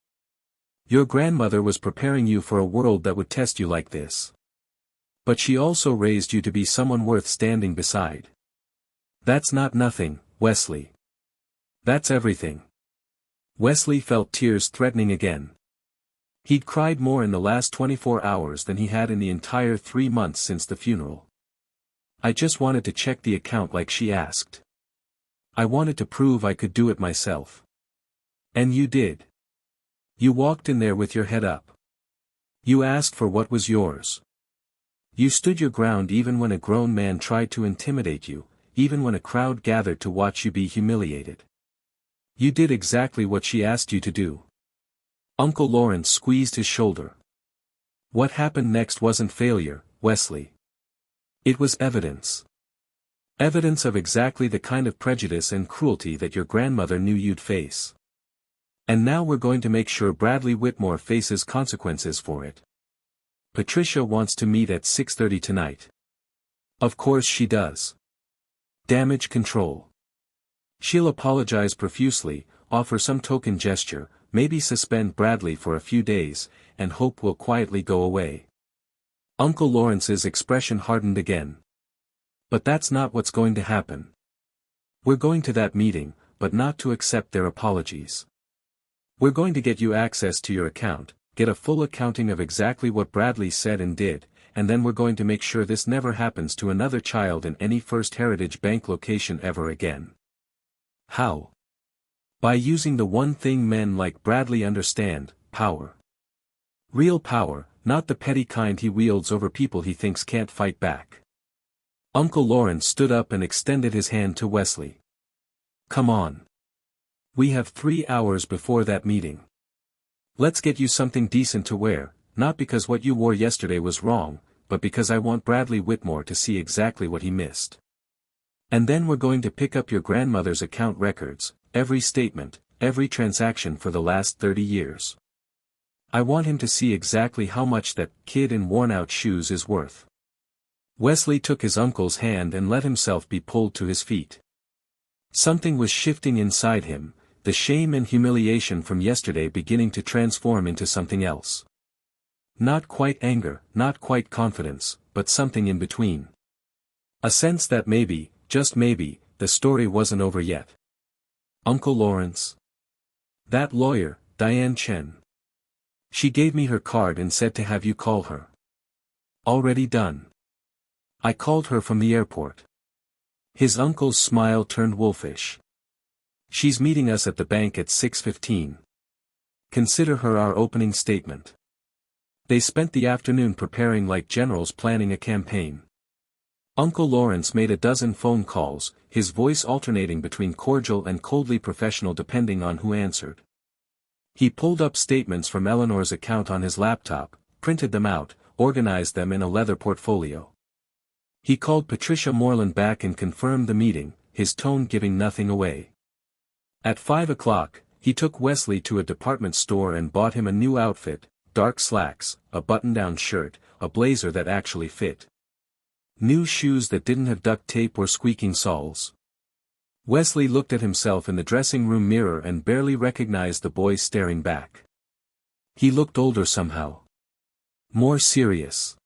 "Your grandmother was preparing you for a world that would test you like this. But she also raised you to be someone worth standing beside. That's not nothing, Wesley. That's everything." Wesley felt tears threatening again. He'd cried more in the last 24 hours than he had in the entire 3 months since the funeral. "I just wanted to check the account like she asked. I wanted to prove I could do it myself. And you did. You walked in there with your head up. You asked for what was yours. You stood your ground even when a grown man tried to intimidate you, even when a crowd gathered to watch you be humiliated. You did exactly what she asked you to do." Uncle Lawrence squeezed his shoulder. What happened next wasn't failure, Wesley. It was evidence. Evidence of exactly the kind of prejudice and cruelty that your grandmother knew you'd face. And now we're going to make sure Bradley Whitmore faces consequences for it. Patricia wants to meet at 6:30 tonight. Of course she does. Damage control. She'll apologize profusely, offer some token gesture, maybe suspend Bradley for a few days, and hope will quietly go away. Uncle Lawrence's expression hardened again. But that's not what's going to happen. We're going to that meeting, but not to accept their apologies. We're going to get you access to your account, get a full accounting of exactly what Bradley said and did, and then we're going to make sure this never happens to another child in any First Heritage Bank location ever again. How? By using the one thing men like Bradley understand, power. Real power, not the petty kind he wields over people he thinks can't fight back. Uncle Lawrence stood up and extended his hand to Wesley. Come on. We have 3 hours before that meeting. Let's get you something decent to wear, not because what you wore yesterday was wrong, but because I want Bradley Whitmore to see exactly what he missed. And then we're going to pick up your grandmother's account records, every statement, every transaction for the last 30 years. I want him to see exactly how much that kid in worn-out shoes is worth. Wesley took his uncle's hand and let himself be pulled to his feet. Something was shifting inside him, the shame and humiliation from yesterday beginning to transform into something else. Not quite anger, not quite confidence, but something in between. A sense that maybe, just maybe, the story wasn't over yet. Uncle Lawrence. That lawyer, Diane Chen. She gave me her card and said to have you call her. Already done. I called her from the airport. His uncle's smile turned wolfish. She's meeting us at the bank at 6:15. Consider her our opening statement. They spent the afternoon preparing like generals planning a campaign. Uncle Lawrence made a dozen phone calls, his voice alternating between cordial and coldly professional depending on who answered. He pulled up statements from Eleanor's account on his laptop, printed them out, organized them in a leather portfolio. He called Patricia Moreland back and confirmed the meeting, his tone giving nothing away. At 5 o'clock, he took Wesley to a department store and bought him a new outfit, dark slacks, a button-down shirt, a blazer that actually fit. New shoes that didn't have duct tape or squeaking soles. Wesley looked at himself in the dressing room mirror and barely recognized the boy staring back. He looked older somehow. More serious.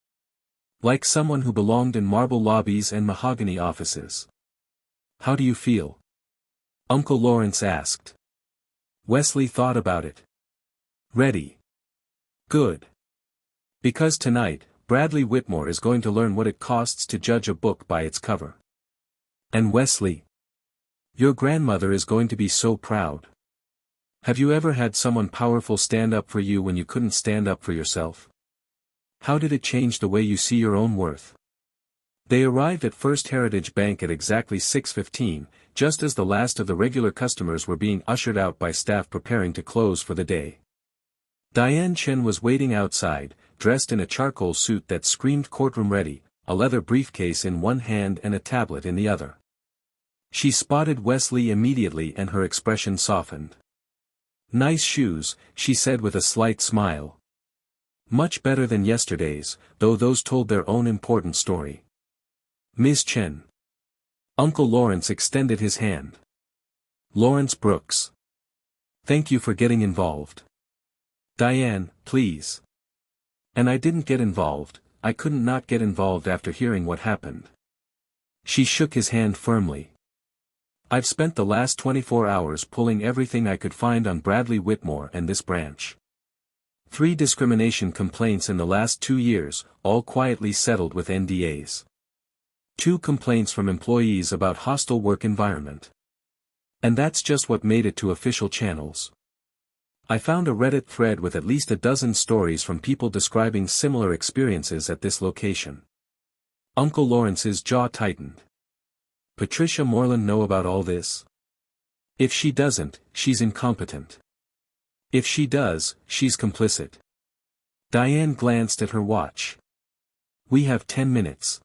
Like someone who belonged in marble lobbies and mahogany offices. How do you feel? Uncle Lawrence asked. Wesley thought about it. Ready. Good. Because tonight, Bradley Whitmore is going to learn what it costs to judge a book by its cover. And Wesley, your grandmother is going to be so proud. Have you ever had someone powerful stand up for you when you couldn't stand up for yourself? How did it change the way you see your own worth? They arrived at First Heritage Bank at exactly 6:15, just as the last of the regular customers were being ushered out by staff preparing to close for the day. Diane Chen was waiting outside, dressed in a charcoal suit that screamed courtroom ready, a leather briefcase in one hand and a tablet in the other. She spotted Wesley immediately and her expression softened. Nice shoes, she said with a slight smile. Much better than yesterday's, though those told their own important story. Ms. Chen. Uncle Lawrence extended his hand. Lawrence Brooks. Thank you for getting involved. Diane, please. And I didn't get involved, I couldn't not get involved after hearing what happened. She shook his hand firmly. I've spent the last 24 hours pulling everything I could find on Bradley Whitmore and this branch. 3 discrimination complaints in the last 2 years, all quietly settled with NDAs. 2 complaints from employees about hostile work environment. And that's just what made it to official channels. I found a Reddit thread with at least a dozen stories from people describing similar experiences at this location. Uncle Lawrence's jaw tightened. Patricia Moreland know about all this? If she doesn't, she's incompetent. If she does, she's complicit. Diane glanced at her watch. We have 10 minutes.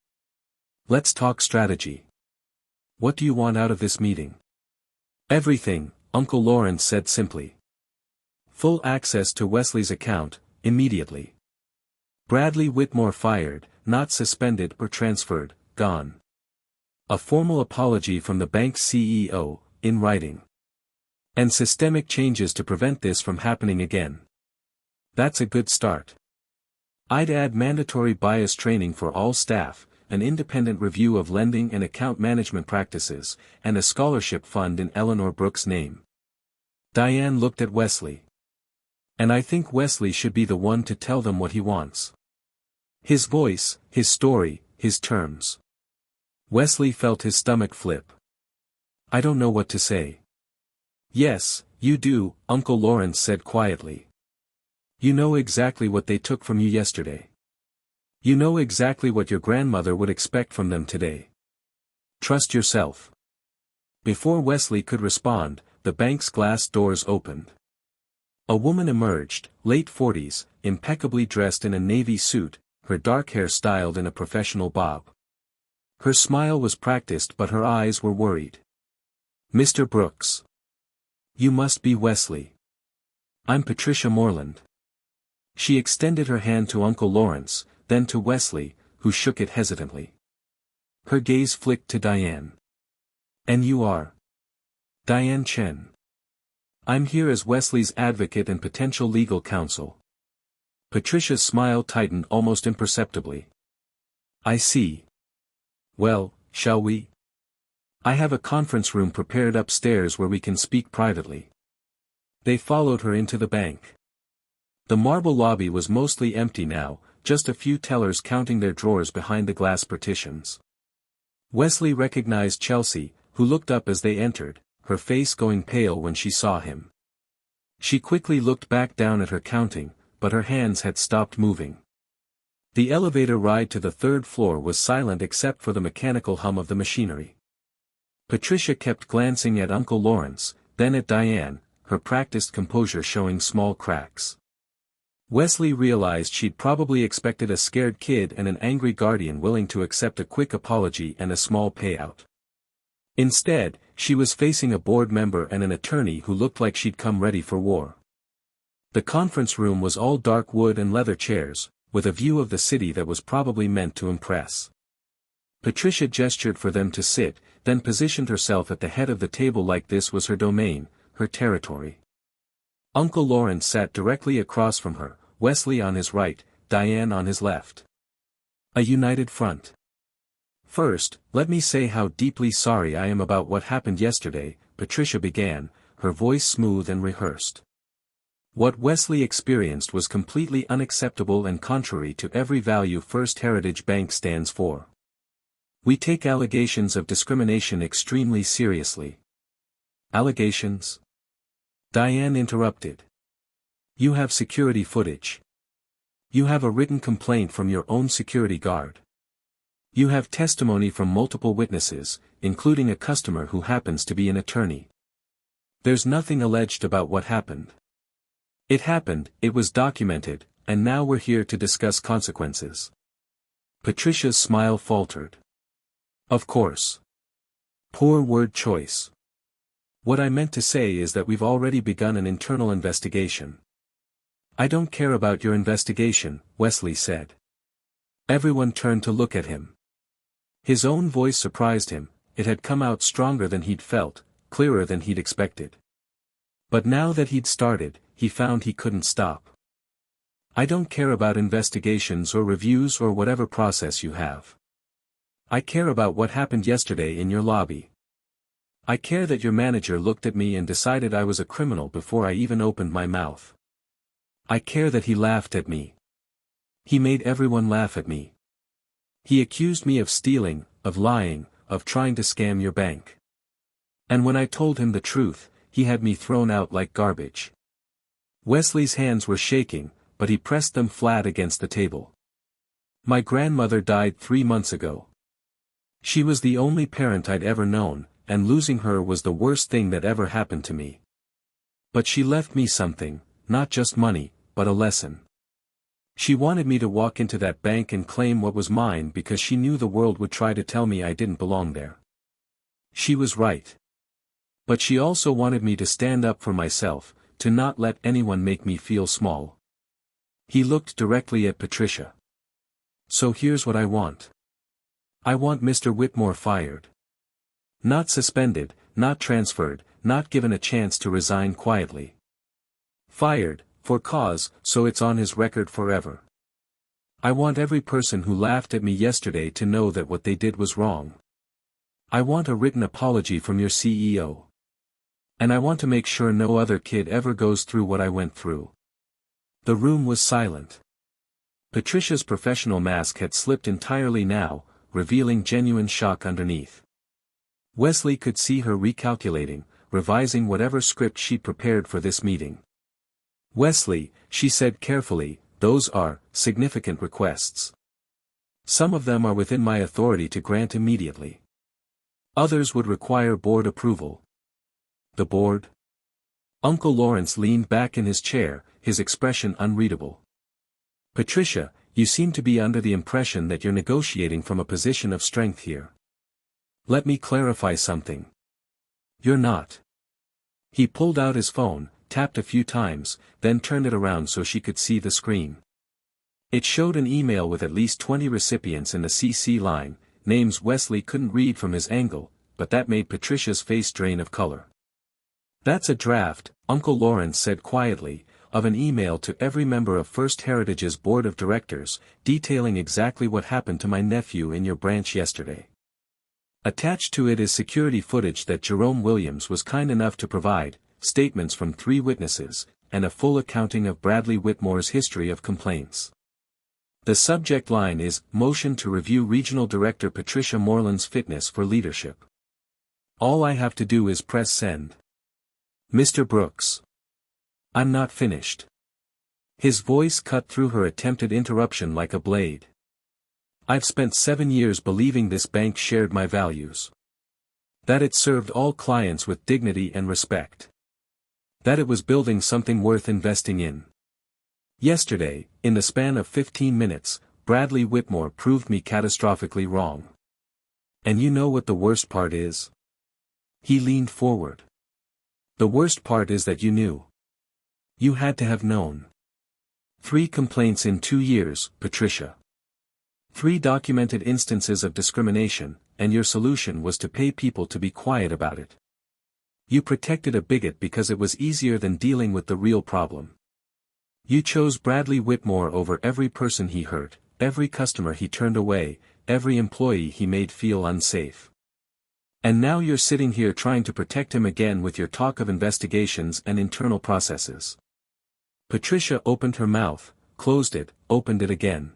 Let's talk strategy. What do you want out of this meeting? Everything, Uncle Lawrence said simply. Full access to Wesley's account, immediately. Bradley Whitmore fired, not suspended or transferred, gone. A formal apology from the bank's CEO, in writing. And systemic changes to prevent this from happening again. That's a good start. I'd add mandatory bias training for all staff, an independent review of lending and account management practices, and a scholarship fund in Eleanor Brooks' name. Diane looked at Wesley. And I think Wesley should be the one to tell them what he wants. His voice, his story, his terms. Wesley felt his stomach flip. I don't know what to say. Yes, you do, Uncle Lawrence said quietly. You know exactly what they took from you yesterday. You know exactly what your grandmother would expect from them today. Trust yourself. Before Wesley could respond, the bank's glass doors opened. A woman emerged, late 40s, impeccably dressed in a navy suit, her dark hair styled in a professional bob. Her smile was practiced but her eyes were worried. Mr. Brooks. You must be Wesley. I'm Patricia Moreland. She extended her hand to Uncle Lawrence, then to Wesley, who shook it hesitantly. Her gaze flicked to Diane. And you are? Diane Chen. I'm here as Wesley's advocate and potential legal counsel. Patricia's smile tightened almost imperceptibly. I see. Well, shall we? I have a conference room prepared upstairs where we can speak privately. They followed her into the bank. The marble lobby was mostly empty now, just a few tellers counting their drawers behind the glass partitions. Wesley recognized Chelsea, who looked up as they entered, her face going pale when she saw him. She quickly looked back down at her counting, but her hands had stopped moving. The elevator ride to the third floor was silent except for the mechanical hum of the machinery. Patricia kept glancing at Uncle Lawrence, then at Diane, her practiced composure showing small cracks. Wesley realized she'd probably expected a scared kid and an angry guardian willing to accept a quick apology and a small payout. Instead, she was facing a board member and an attorney who looked like she'd come ready for war. The conference room was all dark wood and leather chairs, with a view of the city that was probably meant to impress. Patricia gestured for them to sit, then positioned herself at the head of the table like this was her domain, her territory. Uncle Lawrence sat directly across from her, Wesley on his right, Diane on his left. A united front. First, let me say how deeply sorry I am about what happened yesterday, Patricia began, her voice smooth and rehearsed. What Wesley experienced was completely unacceptable and contrary to every value First Heritage Bank stands for. We take allegations of discrimination extremely seriously. Allegations? Diane interrupted. You have security footage. You have a written complaint from your own security guard. You have testimony from multiple witnesses, including a customer who happens to be an attorney. There's nothing alleged about what happened. It happened, it was documented, and now we're here to discuss consequences. Patricia's smile faltered. Of course. Poor word choice. What I meant to say is that we've already begun an internal investigation. I don't care about your investigation, Wesley said. Everyone turned to look at him. His own voice surprised him, it had come out stronger than he'd felt, clearer than he'd expected. But now that he'd started, he found he couldn't stop. I don't care about investigations or reviews or whatever process you have. I care about what happened yesterday in your lobby. I care that your manager looked at me and decided I was a criminal before I even opened my mouth. I care that he laughed at me. He made everyone laugh at me. He accused me of stealing, of lying, of trying to scam your bank. And when I told him the truth, he had me thrown out like garbage. Wesley's hands were shaking, but he pressed them flat against the table. My grandmother died 3 months ago. She was the only parent I'd ever known, and losing her was the worst thing that ever happened to me. But she left me something, not just money, but a lesson. She wanted me to walk into that bank and claim what was mine because she knew the world would try to tell me I didn't belong there. She was right. But she also wanted me to stand up for myself, to not let anyone make me feel small. He looked directly at Patricia. So here's what I want. I want Mr. Whitmore fired. Not suspended, not transferred, not given a chance to resign quietly. Fired, for cause, so it's on his record forever. I want every person who laughed at me yesterday to know that what they did was wrong. I want a written apology from your CEO. And I want to make sure no other kid ever goes through what I went through. The room was silent. Patricia's professional mask had slipped entirely now, revealing genuine shock underneath. Wesley could see her recalculating, revising whatever script she'd prepared for this meeting. Wesley, she said carefully, those are significant requests. Some of them are within my authority to grant immediately. Others would require board approval. The board? Uncle Lawrence leaned back in his chair, his expression unreadable. Patricia, you seem to be under the impression that you're negotiating from a position of strength here. Let me clarify something. You're not. He pulled out his phone, tapped a few times, then turned it around so she could see the screen. It showed an email with at least 20 recipients in the CC line, names Wesley couldn't read from his angle, but that made Patricia's face drain of color. That's a draft, Uncle Lawrence said quietly, of an email to every member of First Heritage's board of directors, detailing exactly what happened to my nephew in your branch yesterday. Attached to it is security footage that Jerome Williams was kind enough to provide, statements from 3 witnesses, and a full accounting of Bradley Whitmore's history of complaints. The subject line is, Motion to review Regional Director Patricia Moreland's fitness for leadership. All I have to do is press send. Mr. Brooks. I'm not finished. His voice cut through her attempted interruption like a blade. I've spent 7 years believing this bank shared my values. That it served all clients with dignity and respect. That it was building something worth investing in. Yesterday, in the span of 15 minutes, Bradley Whitmore proved me catastrophically wrong. And you know what the worst part is? He leaned forward. The worst part is that you knew. You had to have known. 3 complaints in 2 years, Patricia. 3 documented instances of discrimination, and your solution was to pay people to be quiet about it. You protected a bigot because it was easier than dealing with the real problem. You chose Bradley Whitmore over every person he hurt, every customer he turned away, every employee he made feel unsafe. And now you're sitting here trying to protect him again with your talk of investigations and internal processes. Patricia opened her mouth, closed it, opened it again.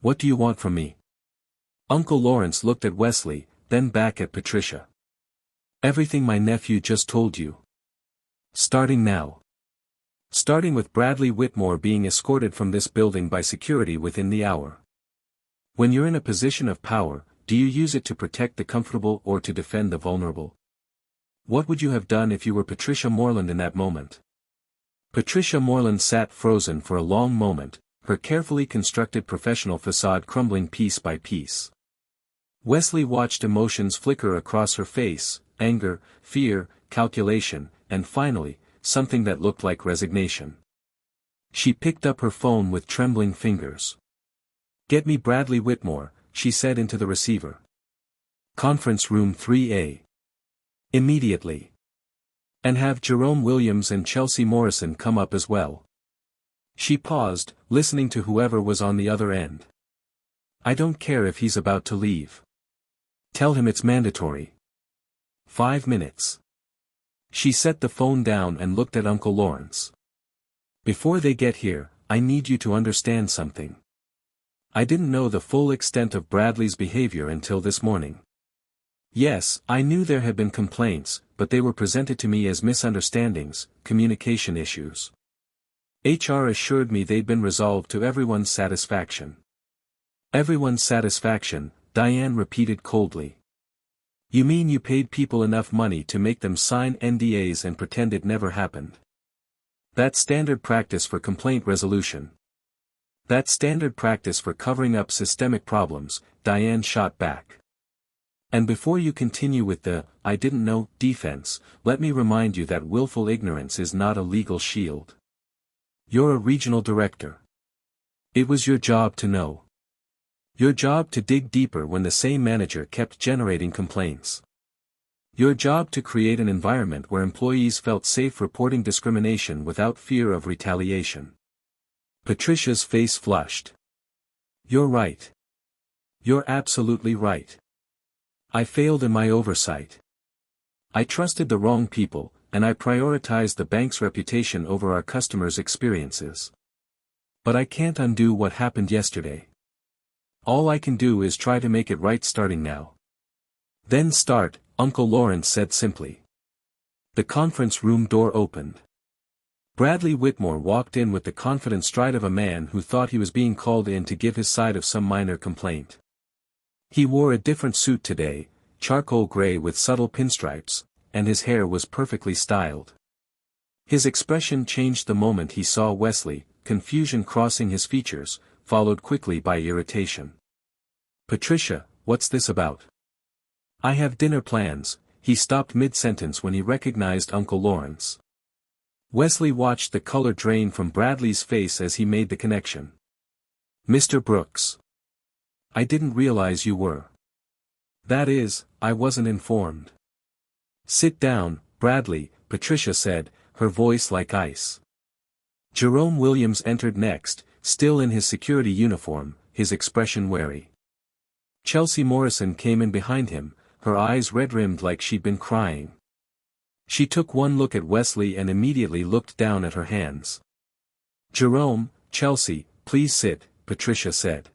What do you want from me? Uncle Lawrence looked at Wesley, then back at Patricia. Everything my nephew just told you. Starting now. Starting with Bradley Whitmore being escorted from this building by security within the hour. When you're in a position of power, do you use it to protect the comfortable or to defend the vulnerable? What would you have done if you were Patricia Moreland in that moment? Patricia Moreland sat frozen for a long moment, her carefully constructed professional facade crumbling piece by piece. Wesley watched emotions flicker across her face, anger, fear, calculation, and finally, something that looked like resignation. She picked up her phone with trembling fingers. Get me Bradley Whitmore, she said into the receiver. Conference room 3A. Immediately. And have Jerome Williams and Chelsea Morrison come up as well. She paused, listening to whoever was on the other end. I don't care if he's about to leave. Tell him it's mandatory. 5 minutes. She set the phone down and looked at Uncle Lawrence. Before they get here, I need you to understand something. I didn't know the full extent of Bradley's behavior until this morning. Yes, I knew there had been complaints, but they were presented to me as misunderstandings, communication issues. HR assured me they'd been resolved to everyone's satisfaction. Everyone's satisfaction, Diane repeated coldly. You mean you paid people enough money to make them sign NDAs and pretend it never happened? That's standard practice for complaint resolution. That's standard practice for covering up systemic problems, Diane shot back. And before you continue with the, I didn't know, defense, let me remind you that willful ignorance is not a legal shield. You're a regional director. It was your job to know. Your job to dig deeper when the same manager kept generating complaints. Your job to create an environment where employees felt safe reporting discrimination without fear of retaliation. Patricia's face flushed. You're right. You're absolutely right. I failed in my oversight. I trusted the wrong people, and I prioritized the bank's reputation over our customers' experiences. But I can't undo what happened yesterday. All I can do is try to make it right starting now. Then start, Uncle Lawrence said simply. The conference room door opened. Bradley Whitmore walked in with the confident stride of a man who thought he was being called in to give his side of some minor complaint. He wore a different suit today, charcoal gray with subtle pinstripes, and his hair was perfectly styled. His expression changed the moment he saw Wesley, confusion crossing his features, followed quickly by irritation. Patricia, what's this about? I have dinner plans. He stopped mid-sentence when he recognized Uncle Lawrence. Wesley watched the color drain from Bradley's face as he made the connection. Mr. Brooks. I didn't realize you were. That is, I wasn't informed. Sit down, Bradley, Patricia said, her voice like ice. Jerome Williams entered next, still in his security uniform, his expression wary. Chelsea Morrison came in behind him, her eyes red-rimmed like she'd been crying. She took one look at Wesley and immediately looked down at her hands. Jerome, Chelsea, please sit, Patricia said.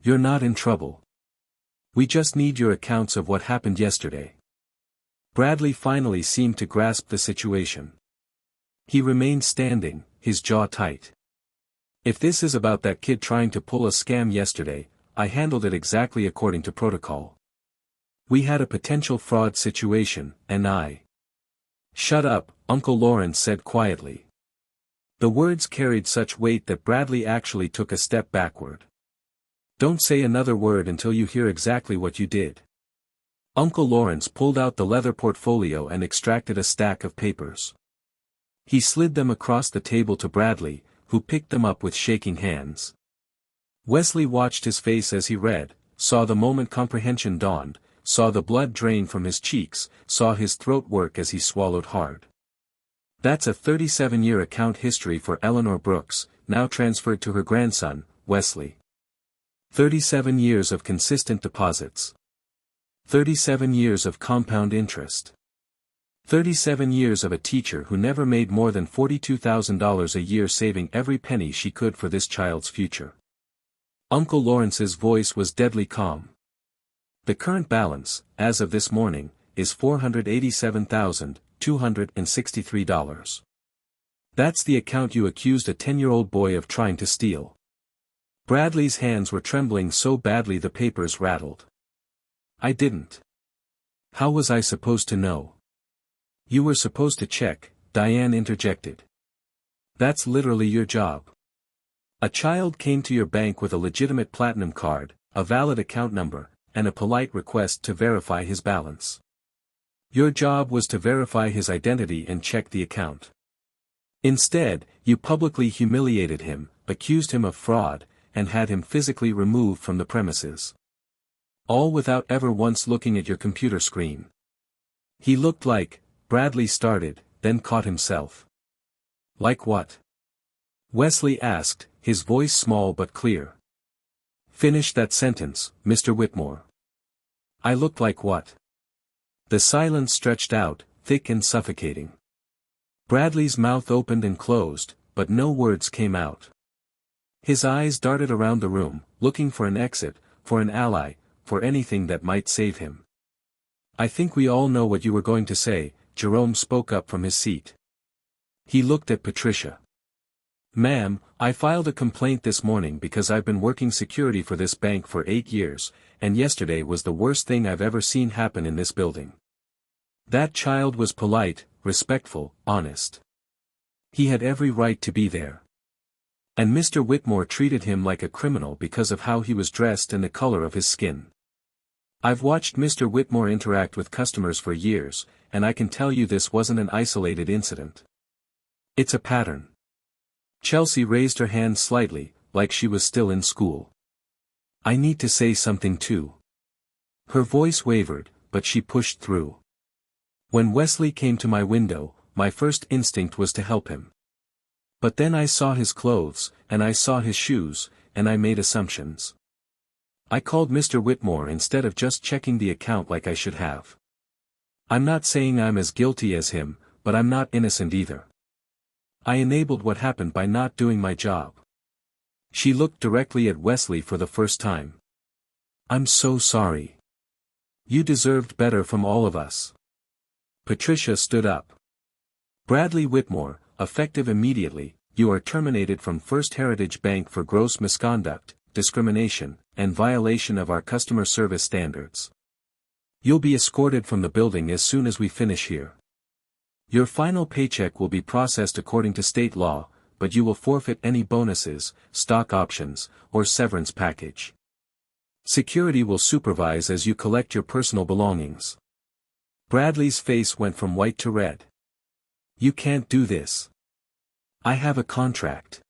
You're not in trouble. We just need your accounts of what happened yesterday. Bradley finally seemed to grasp the situation. He remained standing, his jaw tight. If this is about that kid trying to pull a scam yesterday, I handled it exactly according to protocol. We had a potential fraud situation, and I... Shut up, Uncle Lawrence said quietly. The words carried such weight that Bradley actually took a step backward. Don't say another word until you hear exactly what you did. Uncle Lawrence pulled out the leather portfolio and extracted a stack of papers. He slid them across the table to Bradley, who picked them up with shaking hands. Wesley watched his face as he read, saw the moment comprehension dawned, saw the blood drain from his cheeks, saw his throat work as he swallowed hard. That's a 37-year account history for Eleanor Brooks, now transferred to her grandson, Wesley. 37 years of consistent deposits. 37 years of compound interest. 37 years of a teacher who never made more than $42,000 a year saving every penny she could for this child's future. Uncle Lawrence's voice was deadly calm. The current balance, as of this morning, is $487,263. That's the account you accused a 10-year-old boy of trying to steal. Bradley's hands were trembling so badly the papers rattled. I didn't. How was I supposed to know? You were supposed to check, Diane interjected. That's literally your job. A child came to your bank with a legitimate platinum card, a valid account number, and a polite request to verify his balance. Your job was to verify his identity and check the account. Instead, you publicly humiliated him, accused him of fraud, and had him physically removed from the premises. All without ever once looking at your computer screen. He looked like, Bradley started, then caught himself. Like what? Wesley asked, his voice small but clear. Finish that sentence, Mr. Whitmore. I looked like what? The silence stretched out, thick and suffocating. Bradley's mouth opened and closed, but no words came out. His eyes darted around the room, looking for an exit, for an ally, for anything that might save him. I think we all know what you were going to say, Jerome spoke up from his seat. He looked at Patricia. Ma'am, I filed a complaint this morning because I've been working security for this bank for 8 years, and yesterday was the worst thing I've ever seen happen in this building. That child was polite, respectful, honest. He had every right to be there. And Mr. Whitmore treated him like a criminal because of how he was dressed and the color of his skin. I've watched Mr. Whitmore interact with customers for years, and I can tell you this wasn't an isolated incident. It's a pattern. Chelsea raised her hand slightly, like she was still in school. I need to say something too. Her voice wavered, but she pushed through. When Wesley came to my window, my first instinct was to help him. But then I saw his clothes, and I saw his shoes, and I made assumptions. I called Mr. Whitmore instead of just checking the account like I should have. I'm not saying I'm as guilty as him, but I'm not innocent either. I enabled what happened by not doing my job. She looked directly at Wesley for the first time. I'm so sorry. You deserved better from all of us. Patricia stood up. Bradley Whitmore, effective immediately, you are terminated from First Heritage Bank for gross misconduct, discrimination, and violation of our customer service standards. You'll be escorted from the building as soon as we finish here. Your final paycheck will be processed according to state law, but you will forfeit any bonuses, stock options, or severance package. Security will supervise as you collect your personal belongings. Bradley's face went from white to red. You can't do this. I have a contract.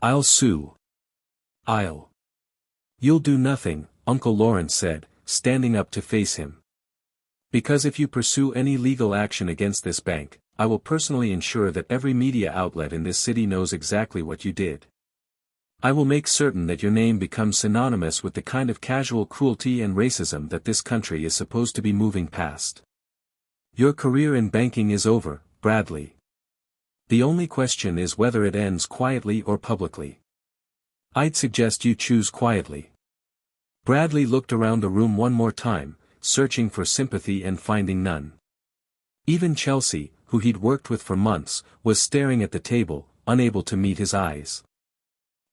I'll sue. You'll do nothing, Uncle Lawrence said, standing up to face him. Because if you pursue any legal action against this bank, I will personally ensure that every media outlet in this city knows exactly what you did. I will make certain that your name becomes synonymous with the kind of casual cruelty and racism that this country is supposed to be moving past. Your career in banking is over, Bradley. The only question is whether it ends quietly or publicly. I'd suggest you choose quietly. Bradley looked around the room one more time, searching for sympathy and finding none. Even Chelsea, who he'd worked with for months, was staring at the table, unable to meet his eyes.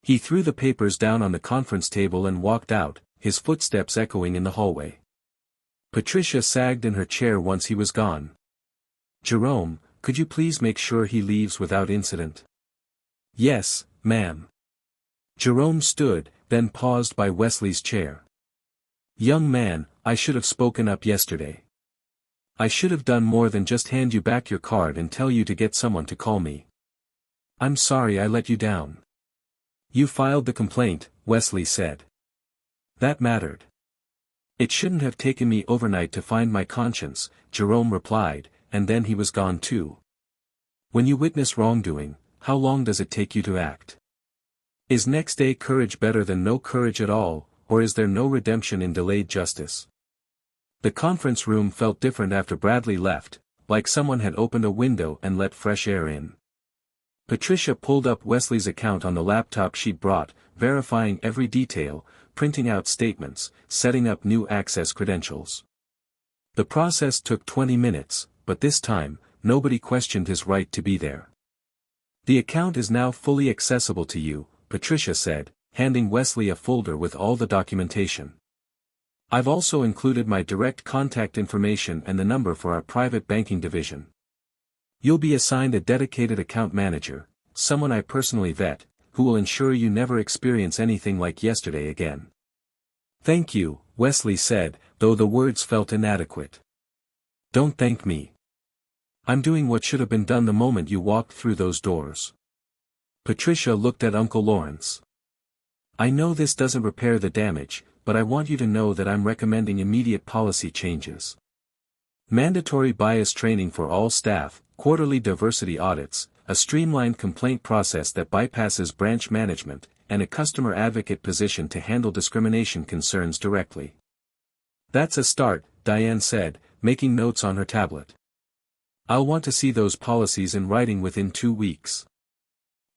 He threw the papers down on the conference table and walked out, his footsteps echoing in the hallway. Patricia sagged in her chair once he was gone. Jerome, could you please make sure he leaves without incident? Yes, ma'am. Jerome stood, then paused by Wesley's chair. Young man, I should have spoken up yesterday. I should have done more than just hand you back your card and tell you to get someone to call me. I'm sorry I let you down. You filed the complaint, Wesley said. That mattered. It shouldn't have taken me overnight to find my conscience, Jerome replied, and then he was gone too. When you witness wrongdoing, how long does it take you to act? Is next day courage better than no courage at all, or is there no redemption in delayed justice? The conference room felt different after Bradley left, like someone had opened a window and let fresh air in. Patricia pulled up Wesley's account on the laptop she'd brought, verifying every detail, printing out statements, setting up new access credentials. The process took 20 minutes, but this time, nobody questioned his right to be there. The account is now fully accessible to you, Patricia said, handing Wesley a folder with all the documentation. I've also included my direct contact information and the number for our private banking division. You'll be assigned a dedicated account manager, someone I personally vet, who will ensure you never experience anything like yesterday again. Thank you, Wesley said, though the words felt inadequate. Don't thank me. I'm doing what should have been done the moment you walked through those doors. Patricia looked at Uncle Lawrence. I know this doesn't repair the damage, but I want you to know that I'm recommending immediate policy changes. Mandatory bias training for all staff, quarterly diversity audits, a streamlined complaint process that bypasses branch management, and a customer advocate position to handle discrimination concerns directly. That's a start, Diane said, making notes on her tablet. I'll want to see those policies in writing within 2 weeks.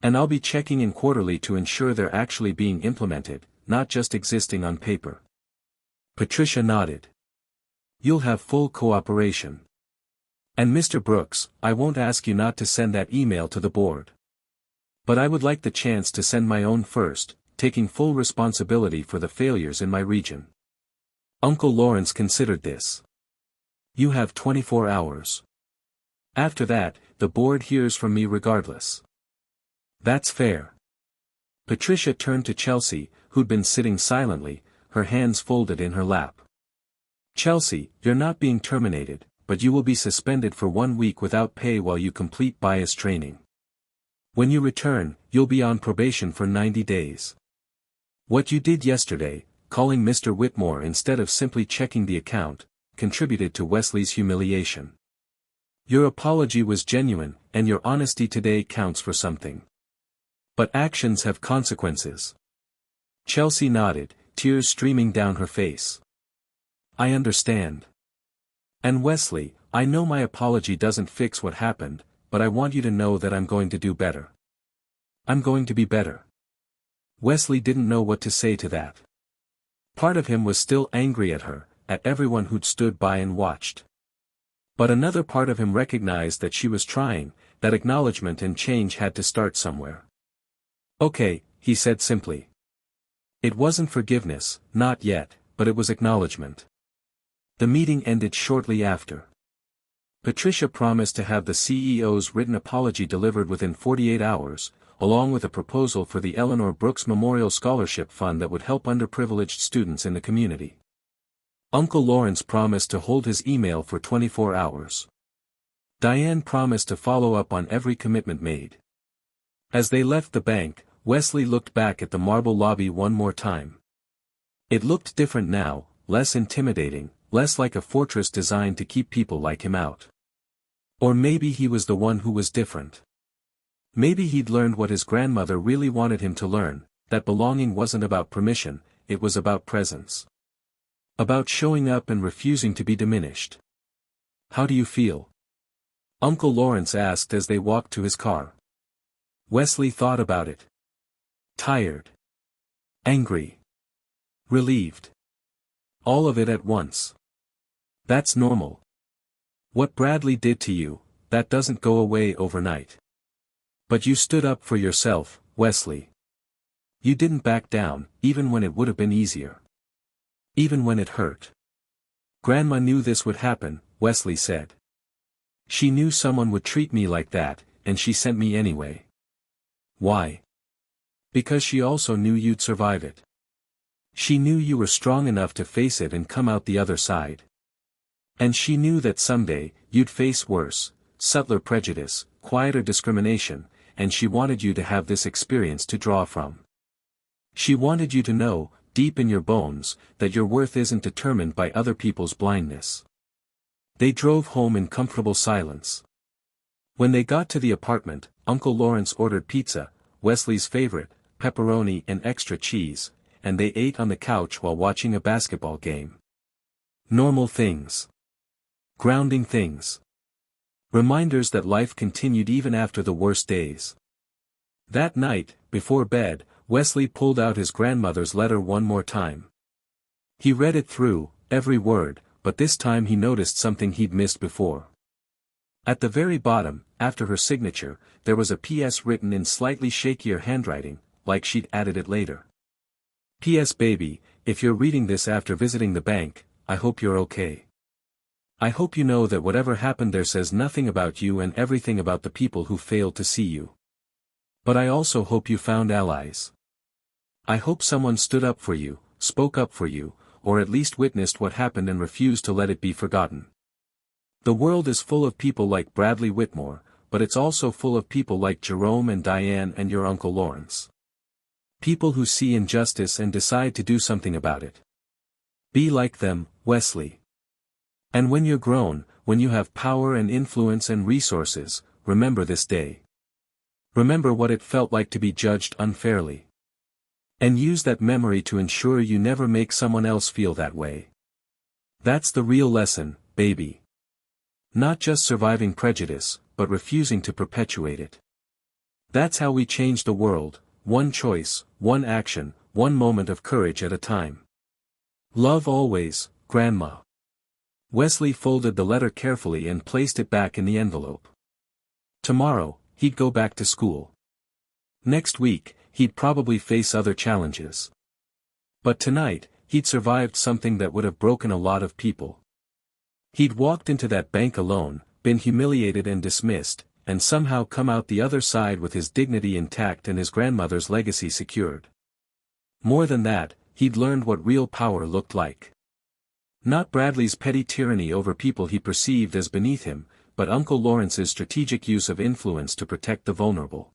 And I'll be checking in quarterly to ensure they're actually being implemented, not just existing on paper. Patricia nodded. You'll have full cooperation. And Mr. Brooks, I won't ask you not to send that email to the board. But I would like the chance to send my own first, taking full responsibility for the failures in my region. Uncle Lawrence considered this. You have 24 hours. After that, the board hears from me regardless. That's fair. Patricia turned to Chelsea, who'd been sitting silently, her hands folded in her lap. Chelsea, you're not being terminated, but you will be suspended for 1 week without pay while you complete bias training. When you return, you'll be on probation for 90 days. What you did yesterday, calling Mr. Whitmore instead of simply checking the account, contributed to Wesley's humiliation. Your apology was genuine, and your honesty today counts for something. But actions have consequences. Chelsea nodded, tears streaming down her face. I understand. And Wesley, I know my apology doesn't fix what happened, but I want you to know that I'm going to do better. I'm going to be better. Wesley didn't know what to say to that. Part of him was still angry at her, at everyone who'd stood by and watched. But another part of him recognized that she was trying, that acknowledgement and change had to start somewhere. Okay, he said simply. It wasn't forgiveness, not yet, but it was acknowledgement. The meeting ended shortly after. Patricia promised to have the CEO's written apology delivered within 48 hours, along with a proposal for the Eleanor Brooks Memorial Scholarship Fund that would help underprivileged students in the community. Uncle Lawrence promised to hold his email for 24 hours. Diane promised to follow up on every commitment made. As they left the bank, Wesley looked back at the marble lobby one more time. It looked different now, less intimidating, less like a fortress designed to keep people like him out. Or maybe he was the one who was different. Maybe he'd learned what his grandmother really wanted him to learn, that belonging wasn't about permission, it was about presence. About showing up and refusing to be diminished. How do you feel? Uncle Lawrence asked as they walked to his car. Wesley thought about it. Tired. Angry. Relieved. All of it at once. That's normal. What Bradley did to you, that doesn't go away overnight. But you stood up for yourself, Wesley. You didn't back down, even when it would have been easier. Even when it hurt. Grandma knew this would happen, Wesley said. She knew someone would treat me like that, and she sent me anyway. Why? Because she also knew you'd survive it. She knew you were strong enough to face it and come out the other side. And she knew that someday, you'd face worse, subtler prejudice, quieter discrimination, and she wanted you to have this experience to draw from. She wanted you to know, deep in your bones, that your worth isn't determined by other people's blindness. They drove home in comfortable silence. When they got to the apartment, Uncle Lawrence ordered pizza, Wesley's favorite, pepperoni and extra cheese, and they ate on the couch while watching a basketball game. Normal things. Grounding things. Reminders that life continued even after the worst days. That night, before bed, Wesley pulled out his grandmother's letter one more time. He read it through, every word, but this time he noticed something he'd missed before. At the very bottom, after her signature, there was a P.S. written in slightly shakier handwriting, like she'd added it later. P.S. Baby, if you're reading this after visiting the bank, I hope you're okay. I hope you know that whatever happened there says nothing about you and everything about the people who failed to see you. But I also hope you found allies. I hope someone stood up for you, spoke up for you, or at least witnessed what happened and refused to let it be forgotten. The world is full of people like Bradley Whitmore, but it's also full of people like Jerome and Diane and your Uncle Lawrence. People who see injustice and decide to do something about it. Be like them, Wesley. And when you're grown, when you have power and influence and resources, remember this day. Remember what it felt like to be judged unfairly. And use that memory to ensure you never make someone else feel that way. That's the real lesson, baby. Not just surviving prejudice, but refusing to perpetuate it. That's how we change the world, one choice, one action, one moment of courage at a time. Love always, Grandma. Wesley folded the letter carefully and placed it back in the envelope. Tomorrow, he'd go back to school. Next week, he'd probably face other challenges. But tonight, he'd survived something that would have broken a lot of people. He'd walked into that bank alone, been humiliated and dismissed, and somehow come out the other side with his dignity intact and his grandmother's legacy secured. More than that, he'd learned what real power looked like. Not Bradley's petty tyranny over people he perceived as beneath him, but Uncle Lawrence's strategic use of influence to protect the vulnerable.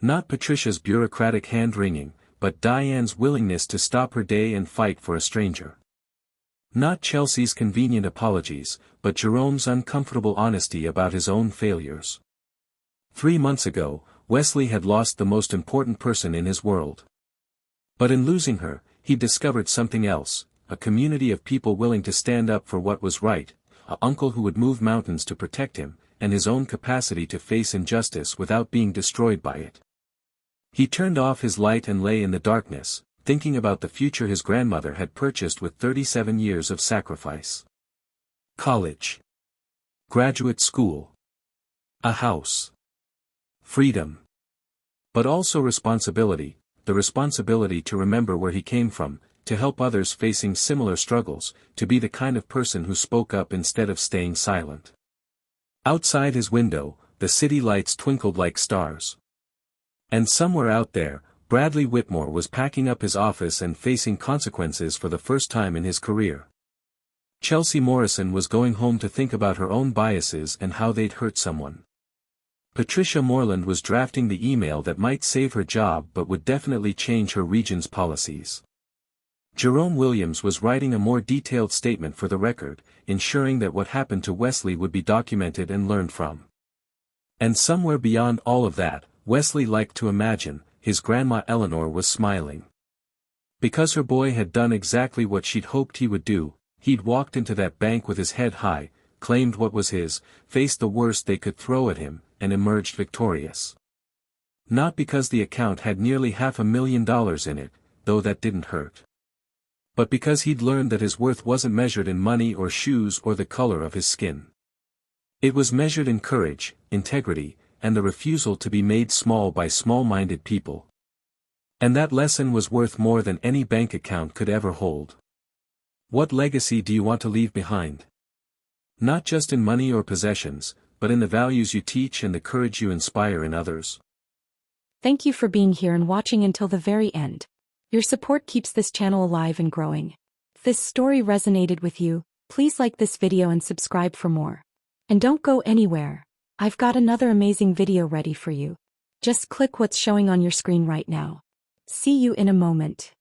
Not Patricia's bureaucratic hand-wringing, but Diane's willingness to stop her day and fight for a stranger. Not Chelsea's convenient apologies, but Jerome's uncomfortable honesty about his own failures. 3 months ago, Wesley had lost the most important person in his world. But in losing her, he discovered something else, a community of people willing to stand up for what was right, an uncle who would move mountains to protect him, and his own capacity to face injustice without being destroyed by it. He turned off his light and lay in the darkness, thinking about the future his grandmother had purchased with 37 years of sacrifice. College. Graduate school. A house. Freedom. But also responsibility, the responsibility to remember where he came from, to help others facing similar struggles, to be the kind of person who spoke up instead of staying silent. Outside his window, the city lights twinkled like stars. And somewhere out there, Bradley Whitmore was packing up his office and facing consequences for the first time in his career. Chelsea Morrison was going home to think about her own biases and how they'd hurt someone. Patricia Moreland was drafting the email that might save her job but would definitely change her region's policies. Jerome Williams was writing a more detailed statement for the record, ensuring that what happened to Wesley would be documented and learned from. And somewhere beyond all of that, Wesley liked to imagine, his grandma Eleanor was smiling. Because her boy had done exactly what she'd hoped he would do, he'd walked into that bank with his head high, claimed what was his, faced the worst they could throw at him, and emerged victorious. Not because the account had nearly $500,000 in it, though that didn't hurt. But because he'd learned that his worth wasn't measured in money or shoes or the color of his skin. It was measured in courage, integrity, and the refusal to be made small by small-minded people. And that lesson was worth more than any bank account could ever hold. What legacy do you want to leave behind? Not just in money or possessions, but in the values you teach and the courage you inspire in others. Thank you for being here and watching until the very end. Your support keeps this channel alive and growing. If this story resonated with you, please like this video and subscribe for more. And don't go anywhere. I've got another amazing video ready for you. Just click what's showing on your screen right now. See you in a moment.